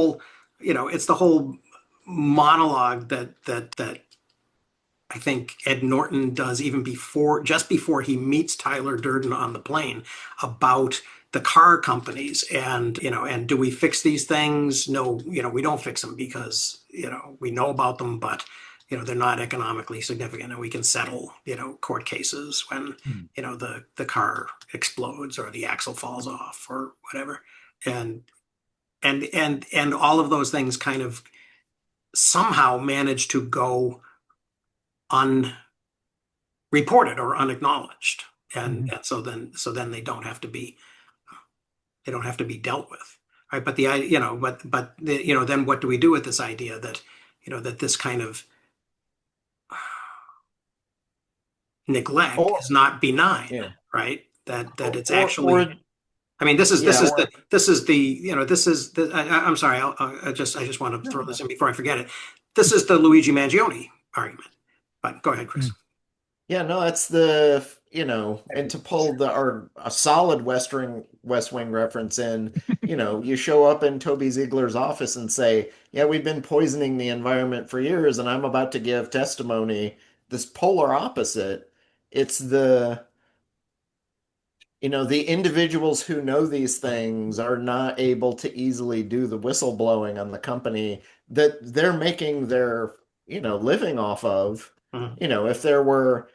whole monologue that I think Ed Norton does just before he meets Tyler Durden on the plane, about the car companies and do we fix these things? No, we don't fix them because we know about them, but they're not economically significant, and we can settle court cases when the car explodes or the axle falls off or whatever, and all of those things kind of somehow manage to go unreported or unacknowledged, and so then they don't have to be dealt with, right? But then what do we do with this idea that that this kind of neglect is not benign, right? That it's actually. I mean, this is I'm sorry. I just want to throw this in before I forget it. This is the Luigi Mangione argument. But go ahead, Chris. Yeah, no, that's and to pull a solid West Wing reference in, you show up in Toby Ziegler's office and say, yeah, we've been poisoning the environment for years, and I'm about to give testimony. This polar opposite. It's the individuals who know these things are not able to easily do the whistleblowing on the company that they're making their, living off of. Mm-hmm. If there were,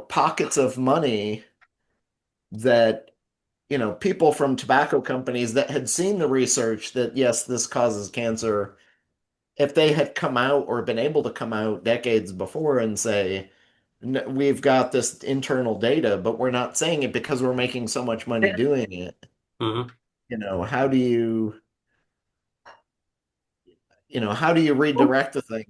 pockets of money that, people from tobacco companies that had seen the research that, yes, this causes cancer, if they had come out or been able to come out decades before and say, we've got this internal data, but we're not saying it because we're making so much money doing it. Mm-hmm. How do you redirect the thing?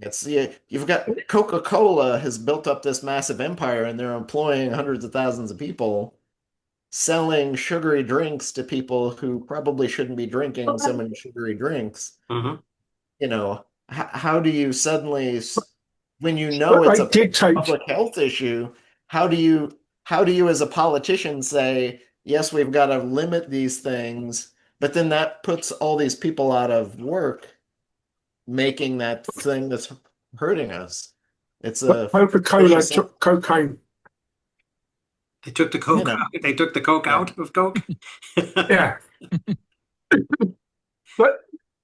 You've got Coca-Cola has built up this massive empire, and they're employing hundreds of thousands of people, selling sugary drinks to people who probably shouldn't be drinking so many sugary drinks. Mm-hmm. How do you suddenly, when it's a public health issue, how do you as a politician say, yes, we've got to limit these things, but then that puts all these people out of work, making that thing that's hurting us. It's Coca-Cola took cocaine. They took the Coke out. They took the Coke out of Coke. Yeah. But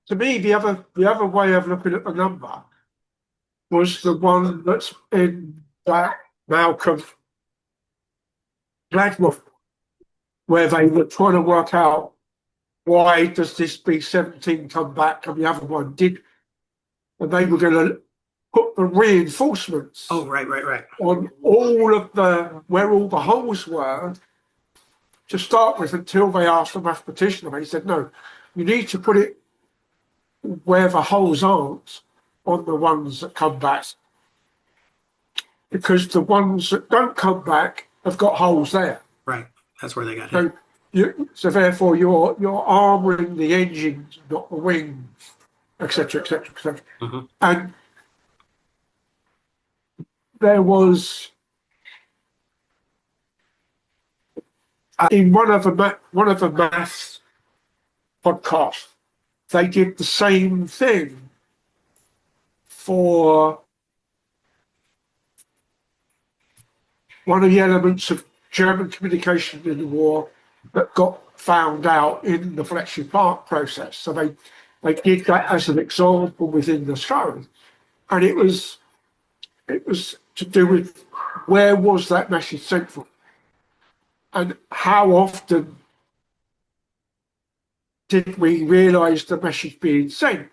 to me, the other way of looking at the number was the one that's in that Malcolm Gladwell, where they were trying to work out why does this B-17 come back and the other one did, and they were going to put the reinforcements. Oh, right. On all of where all the holes were to start with, until they asked the mathematician, and he said, no, you need to put it where the holes aren't on the ones that come back, because the ones that don't come back have got holes there. Right. That's where they got So hit. So therefore, you're armoring the engines, not the wings, etc., etc., etc. Mhm. And there was in one of the maths podcasts, they did the same thing for one of the elements of German communication in the war that got found out in the Bletchley Park process. So they did that as an example within the show, and it was to do with where was that message sent from, and how often did we realise the message being sent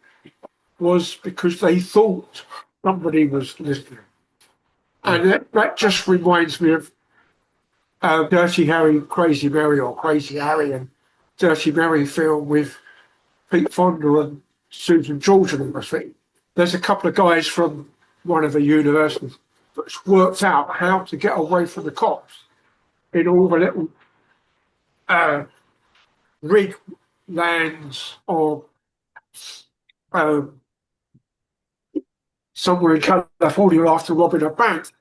was because they thought somebody was listening. And that just reminds me of Dirty Harry, Crazy Mary, or Crazy Harry and Dirty Mary film with Pete Fonda and Susan George in the There's a couple of guys from one of the universities that's worked out how to get away from the cops in all the little rig lands or somewhere in California after robbing a bank.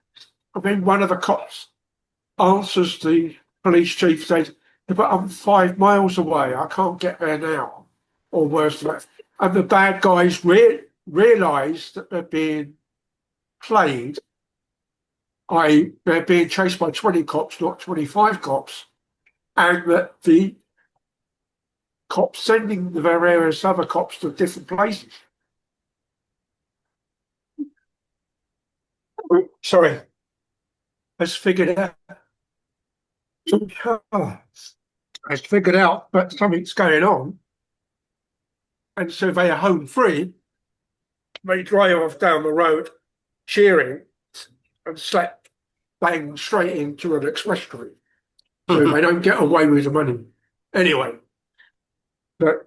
And then one of the cops answers the police chief, says, but I'm 5 miles away, I can't get there now, or worse than that. And the bad guys realise that they're being played, i.e. they're being chased by 20 cops, not 25 cops, and that the cops sending the various other cops to different places. Sorry. Has figured out that something's going on, and so they are home free. They drive off down the road cheering and slap bang straight into an express street, so they don't get away with the money anyway. But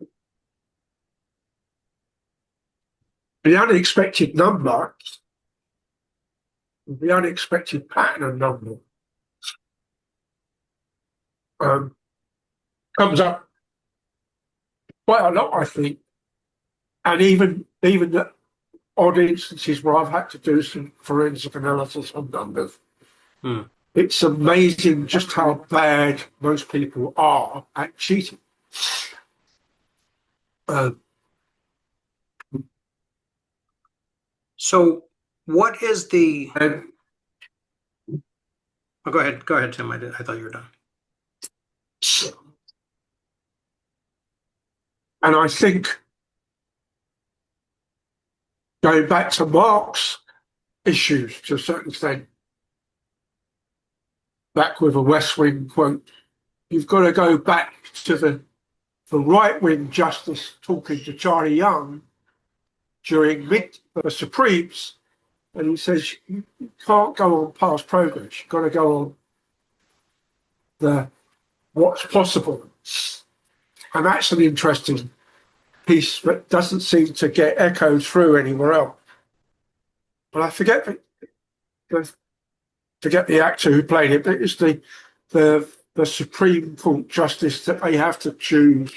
the unexpected number, the unexpected pattern of number comes up quite a lot, I think, and even the odd instances where I've had to do some forensic analysis on numbers. It's amazing just how bad most people are at cheating. So what is the... Oh, go ahead, Tim. I thought you were done. And I think going back to Mark's issues to a certain extent, back with a West Wing quote, you've got to go back to the right-wing justice talking to Charlie Young during the Supremes, and he says you can't go on past progress, you've got to go on the what's possible. And that's an interesting piece that doesn't seem to get echoed through anywhere else. But I forget the actor who played it, but it's the Supreme Court justice that they have to choose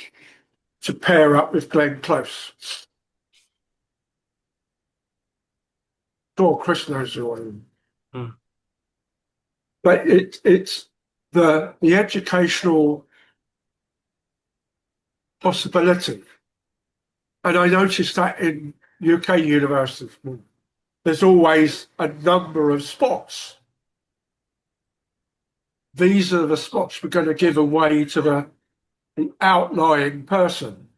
to pair up with Glenn Close. Sure, Chris knows who I am. But it's the educational possibility. And I noticed that in UK universities, there's always a number of spots. These are the spots we're going to give away to the outlying person.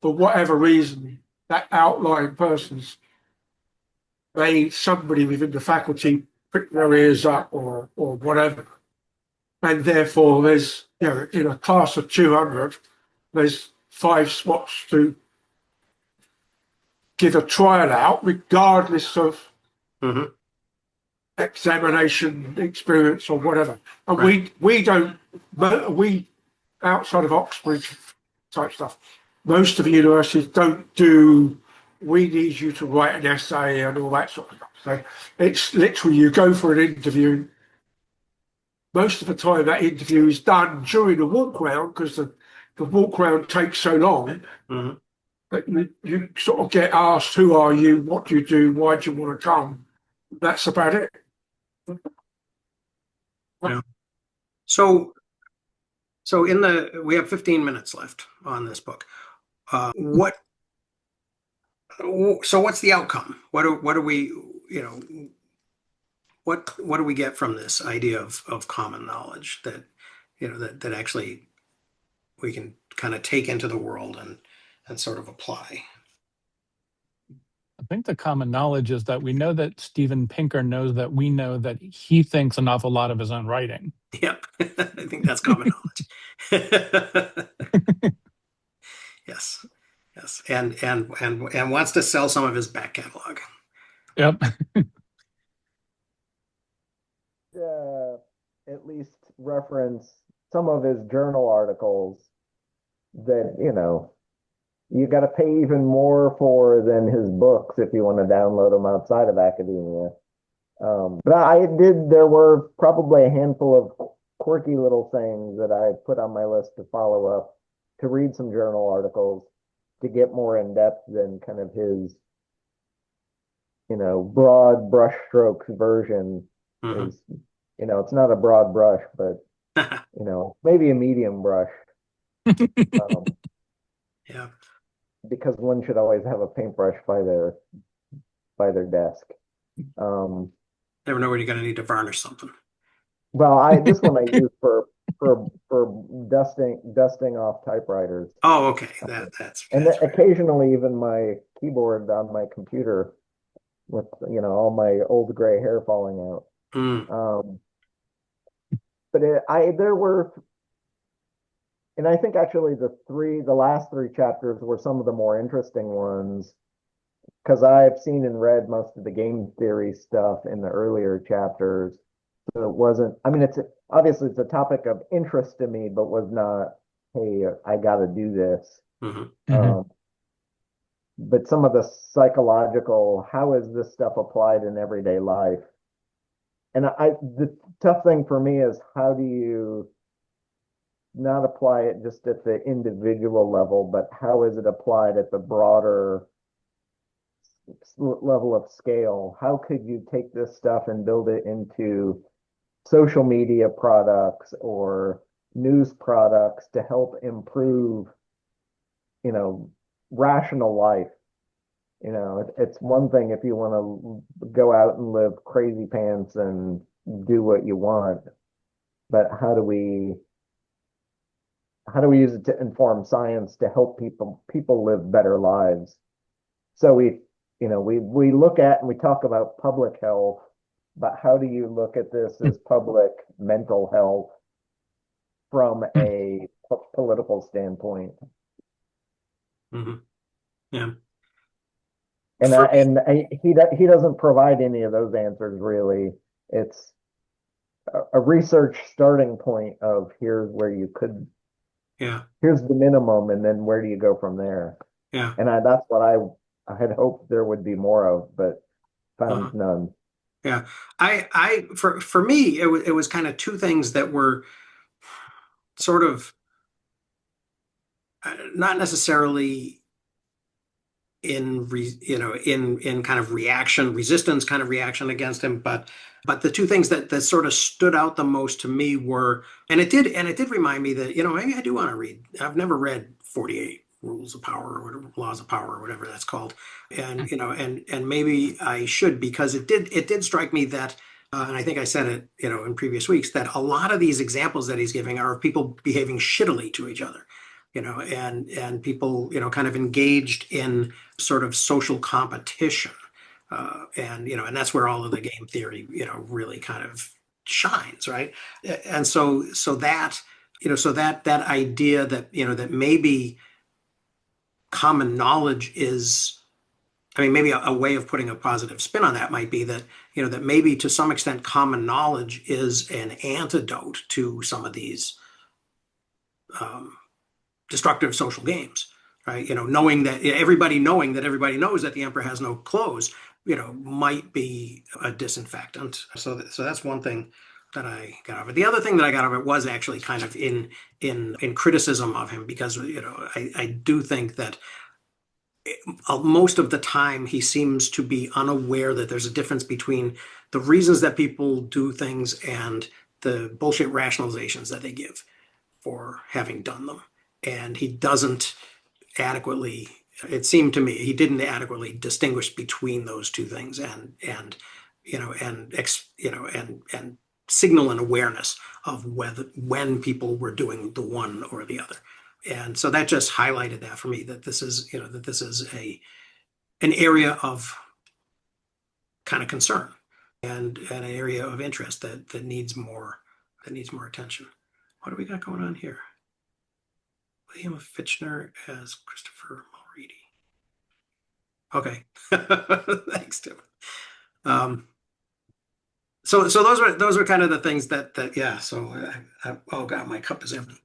For whatever reason, that outlying person's made somebody within the faculty prick their ears up or whatever. And therefore there's, in a class of 200, there's 5 spots to give a trial out, regardless of examination experience or whatever. And we outside of Oxbridge type stuff, most of the universities don't do, we need you to write an essay and all that sort of stuff. So it's literally you go for an interview, most of the time that interview is done during the walk round because the walk round takes so long Mhm. that you sort of get asked, who are you, what do you do, why do you want to come? That's about it. So we have 15 minutes left on this book. So what's the outcome? What do we, what do we get from this idea of common knowledge that, that actually we can kind of take into the world and sort of apply? I think the common knowledge is that we know that Steven Pinker knows that we know that he thinks an awful lot of his own writing. Yep. I think that's common knowledge. Yes. Yes. And wants to sell some of his back catalog. Yep. At least reference some of his journal articles that, you got to pay even more for than his books if you want to download them outside of academia. But there were probably a handful of quirky little things that I put on my list to follow up, to read some journal articles, to get more in depth than kind of his, broad brushstrokes version. Mhm. Is, it's not a broad brush, but, maybe a medium brush. Yeah. Because one should always have a paintbrush by their desk. Never know when you're going to need to varnish something. Well, this one I use for dusting off typewriters. Oh, okay. That's right. Occasionally even my keyboard on my computer with all my old gray hair falling out. But there were, and I think actually the last three chapters were some of the more interesting ones, because I've seen and read most of the game theory stuff in the earlier chapters. So it wasn't, it's obviously it's a topic of interest to me, but was not, hey, I got to do this. Mm-hmm. But some of the psychological, how is this stuff applied in everyday life? And the tough thing for me is, how do you not apply it just at the individual level, but how is it applied at the broader level of scale? How could you take this stuff and build it into social media products or news products to help improve, rational life? It's one thing if you want to go out and live crazy pants and do what you want, but how do we use it to inform science to help people live better lives? So we look at and we talk about public health, but how do you look at this as public mental health from a political standpoint? Mm-hmm. Yeah. And he doesn't provide any of those answers really. It's a research starting point of here's where you could. Yeah. Here's the minimum, and then where do you go from there? Yeah. And that's what I had hoped there would be more of, but found none. Yeah. For me, it was kind of two things that were sort of not necessarily in kind of resistance kind of reaction against him, but the two things that sort of stood out the most to me were, and it did remind me that maybe I do want to read. I've never read 48 Rules of Power or whatever, Laws of Power or whatever that's called, and and maybe I should, because it did strike me that, and I think I said it in previous weeks, that a lot of these examples that he's giving are of people behaving shittily to each other. And people, kind of engaged in sort of social competition. And that's where all of the game theory, really kind of shines, right? And so that idea that, that maybe common knowledge is, maybe a way of putting a positive spin on that might be that, that maybe to some extent common knowledge is an antidote to some of these destructive social games, right? Knowing that everybody knows that the emperor has no clothes, might be a disinfectant. So that's one thing that I got out of it. The other thing that I got out of it was actually kind of in criticism of him, because I do think that most of the time he seems to be unaware that there's a difference between the reasons that people do things and the bullshit rationalizations that they give for having done them. And he doesn't adequately, it seemed to me, he didn't adequately distinguish between those two things and signal an awareness of when people were doing the one or the other. And so that just highlighted that for me, that this is an area of kind of concern and an area of interest that needs more attention. What do we got going on here? William Fitchner as Christopher Mulready. Okay, thanks, Tim. So those were kind of the things that yeah. So oh god, my cup is empty.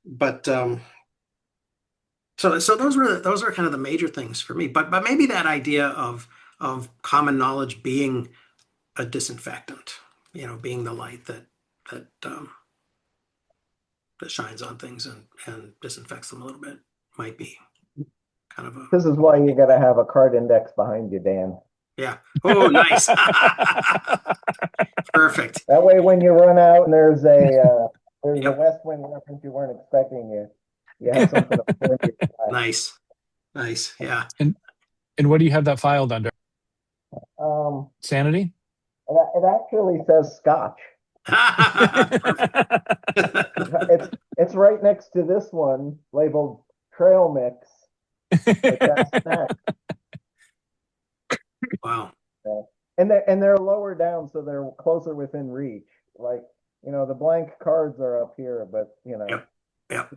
But so those were kind of the major things for me. But maybe that idea of common knowledge being a disinfectant, being the light that shines on things and disinfects them a little bit, might be kind of a. This is why you got to have a card index behind you, Dan. Yeah. Oh, nice. Perfect. That way, when you run out and there's a Yep. West Wind reference you weren't expecting, you have something to point to. Nice. Yeah. And what do you have that filed under? It Sanity? actually says Scotch. It's right next to this one labeled Trail Mix. But that's snack. Wow. And they're lower down, so they're closer within reach. Like, the blank cards are up here, but Yep.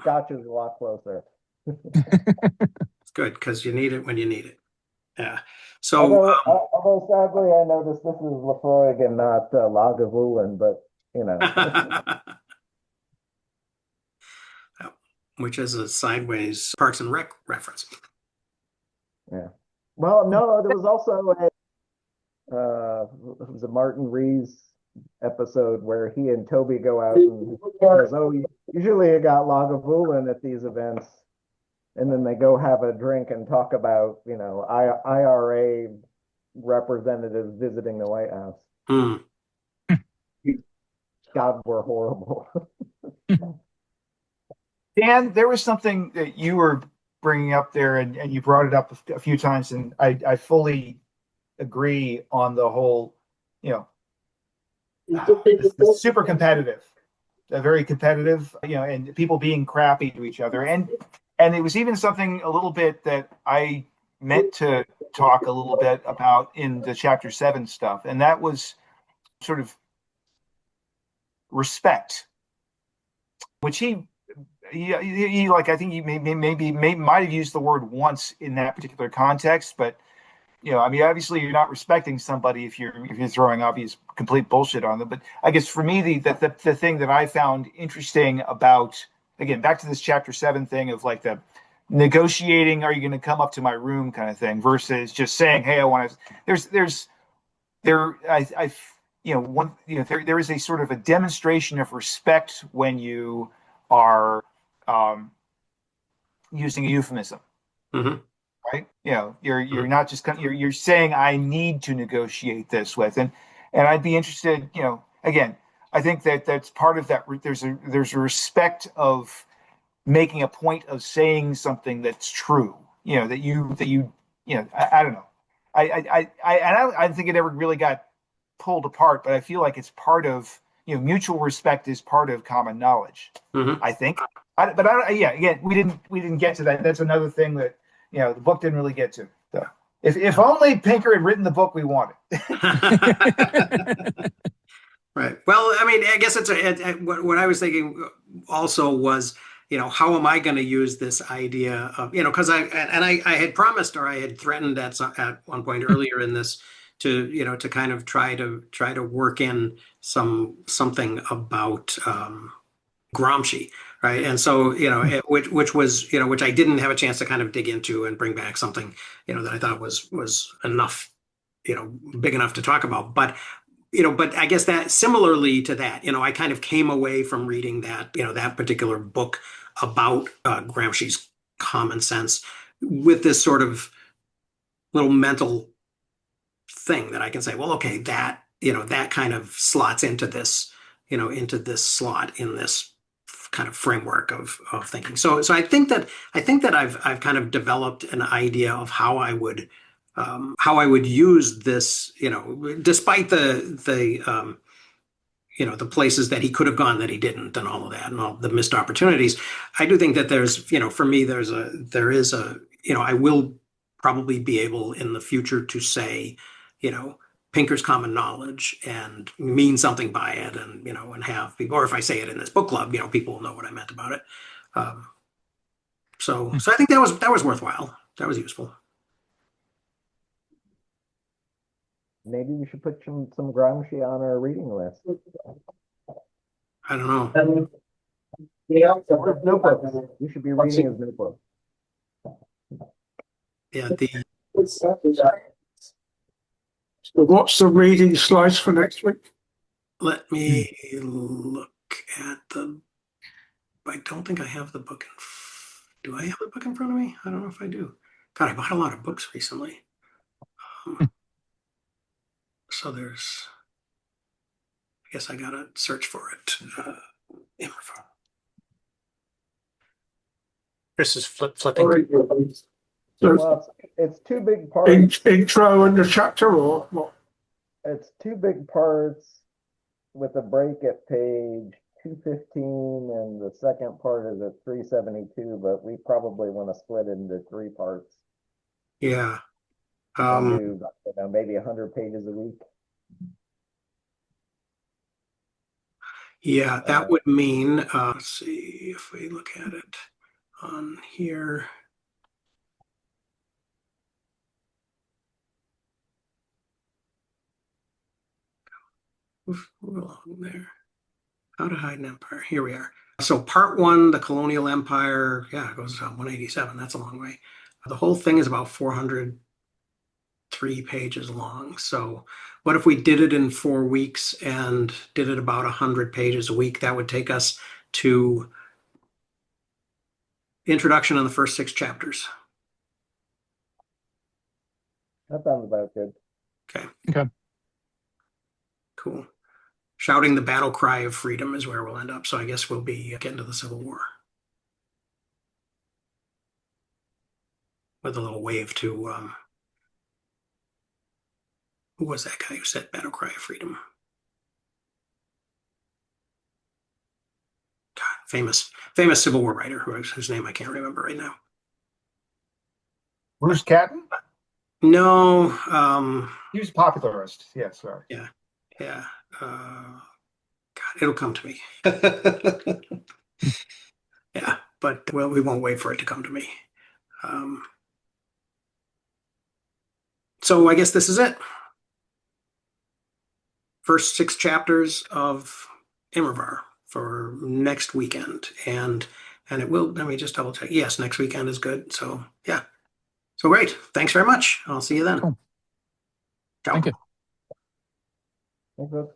Scotch is a lot closer. It's good because you need it when you need it. Yeah. So Although sadly, I noticed this is Lafroig and not Lagavulin, but which is a sideways Parks and Rec reference. Yeah. Well, no, there was also it was a Martin Rees episode where he and Toby go out and he goes, "Oh, usually you got Lagavulin at these events," and then they go have a drink and talk about IRA representatives visiting the White House. Mm. God, we're horrible. Dan, there was something that you were bringing up there, and you brought it up a few times, and I fully agree on the whole, it's super competitive, very competitive, and people being crappy to each other. And it was even something a little bit that I meant to talk a little bit about in the chapter 7 stuff. And that was sort of respect, which he like, I think he maybe might have used the word once in that particular context, but obviously you're not respecting somebody if you're throwing obvious complete bullshit on them. But I guess for me, the thing that I found interesting about, again, back to this chapter 7 thing of like the negotiating, are you going to come up to my room kind of thing, versus just saying, hey, I want to, there is a sort of a demonstration of respect when you are using a euphemism. Mm-hmm. Right? You're not just you're saying I need to negotiate this with, and I'd be interested. Again, I think that's part of that. There's a respect of making a point of saying something that's true. That you I don't know. I don't think it ever really got pulled apart, but I feel like it's part of mutual respect is part of common knowledge. Mm-hmm. I think, again, we didn't get to that. That's another thing that. The book didn't really get to. So if only Pinker had written the book we wanted. Right. Well, I mean, I guess what I was thinking also was, how am I going to use this idea of, because I had promised, or I had threatened at one point earlier in this to kind of try to work in something about Gramsci. Right. And so, which I didn't have a chance to kind of dig into and bring back something, that I thought was enough, big enough to talk about. But but I guess that similarly to that, I kind of came away from reading that, that particular book about Gramsci's Common Sense with this sort of little mental thing that I can say, well, okay, that, that kind of slots into this, into this slot in this kind of framework of thinking. So I think that I've kind of developed an idea of how I would use this, despite the places that he could have gone that he didn't, and all of that, and all the missed opportunities. I do think that there's, for me, there is a, I will probably be able in the future to say, Pinker's Common Knowledge and mean something by it, and and have people, or if I say it in this book club, people will know what I meant about it. So I think that was worthwhile. That was useful. Maybe we should put some Gramsci on our reading list. I don't know. Or his notebooks. You should be reading his notebook. Yeah, So what's the reading slice for next week? let me look at I don't think I have the book do I have the book in front of me? I don't know if I do. God, I bought a lot of books recently. So I guess I gotta search for it. Immerfar. Chris is flipping. So Well, it's two big parts. intro and the chapter, or what? It's two big parts with a break at page 215, and the second part is at 372, but we probably want to split it into three parts. Yeah. And do, maybe 100 pages a week. Yeah, that would mean, let's see if we look at it on here. Move along there. How to Hide an Empire. Here we are. So part one, the colonial empire, it goes 187. That's a long way. The whole thing is about 403 pages long. So what if we did it in 4 weeks and did it about 100 pages a week? That would take us to introduction in the first 6 chapters. That sounds about good. Okay. Cool. Shouting the battle cry of freedom is where we'll end up. So I guess we'll be getting to the Civil War with a little wave to who was that guy who said battle cry of freedom? God, famous Civil War writer whose name I can't remember right now. Bruce Catton? No, He was a popularist. Yeah, sorry. yeah. God, it'll come to me. Yeah, but well, we won't wait for it to come to me. So I guess this is it. First 6 chapters of Immervar for next weekend, and it will. Let me just double check. Yes, next weekend is good. So yeah. So great. Thanks very much. I'll see you then. Cool. Ciao. Thank you. Thanks, folks.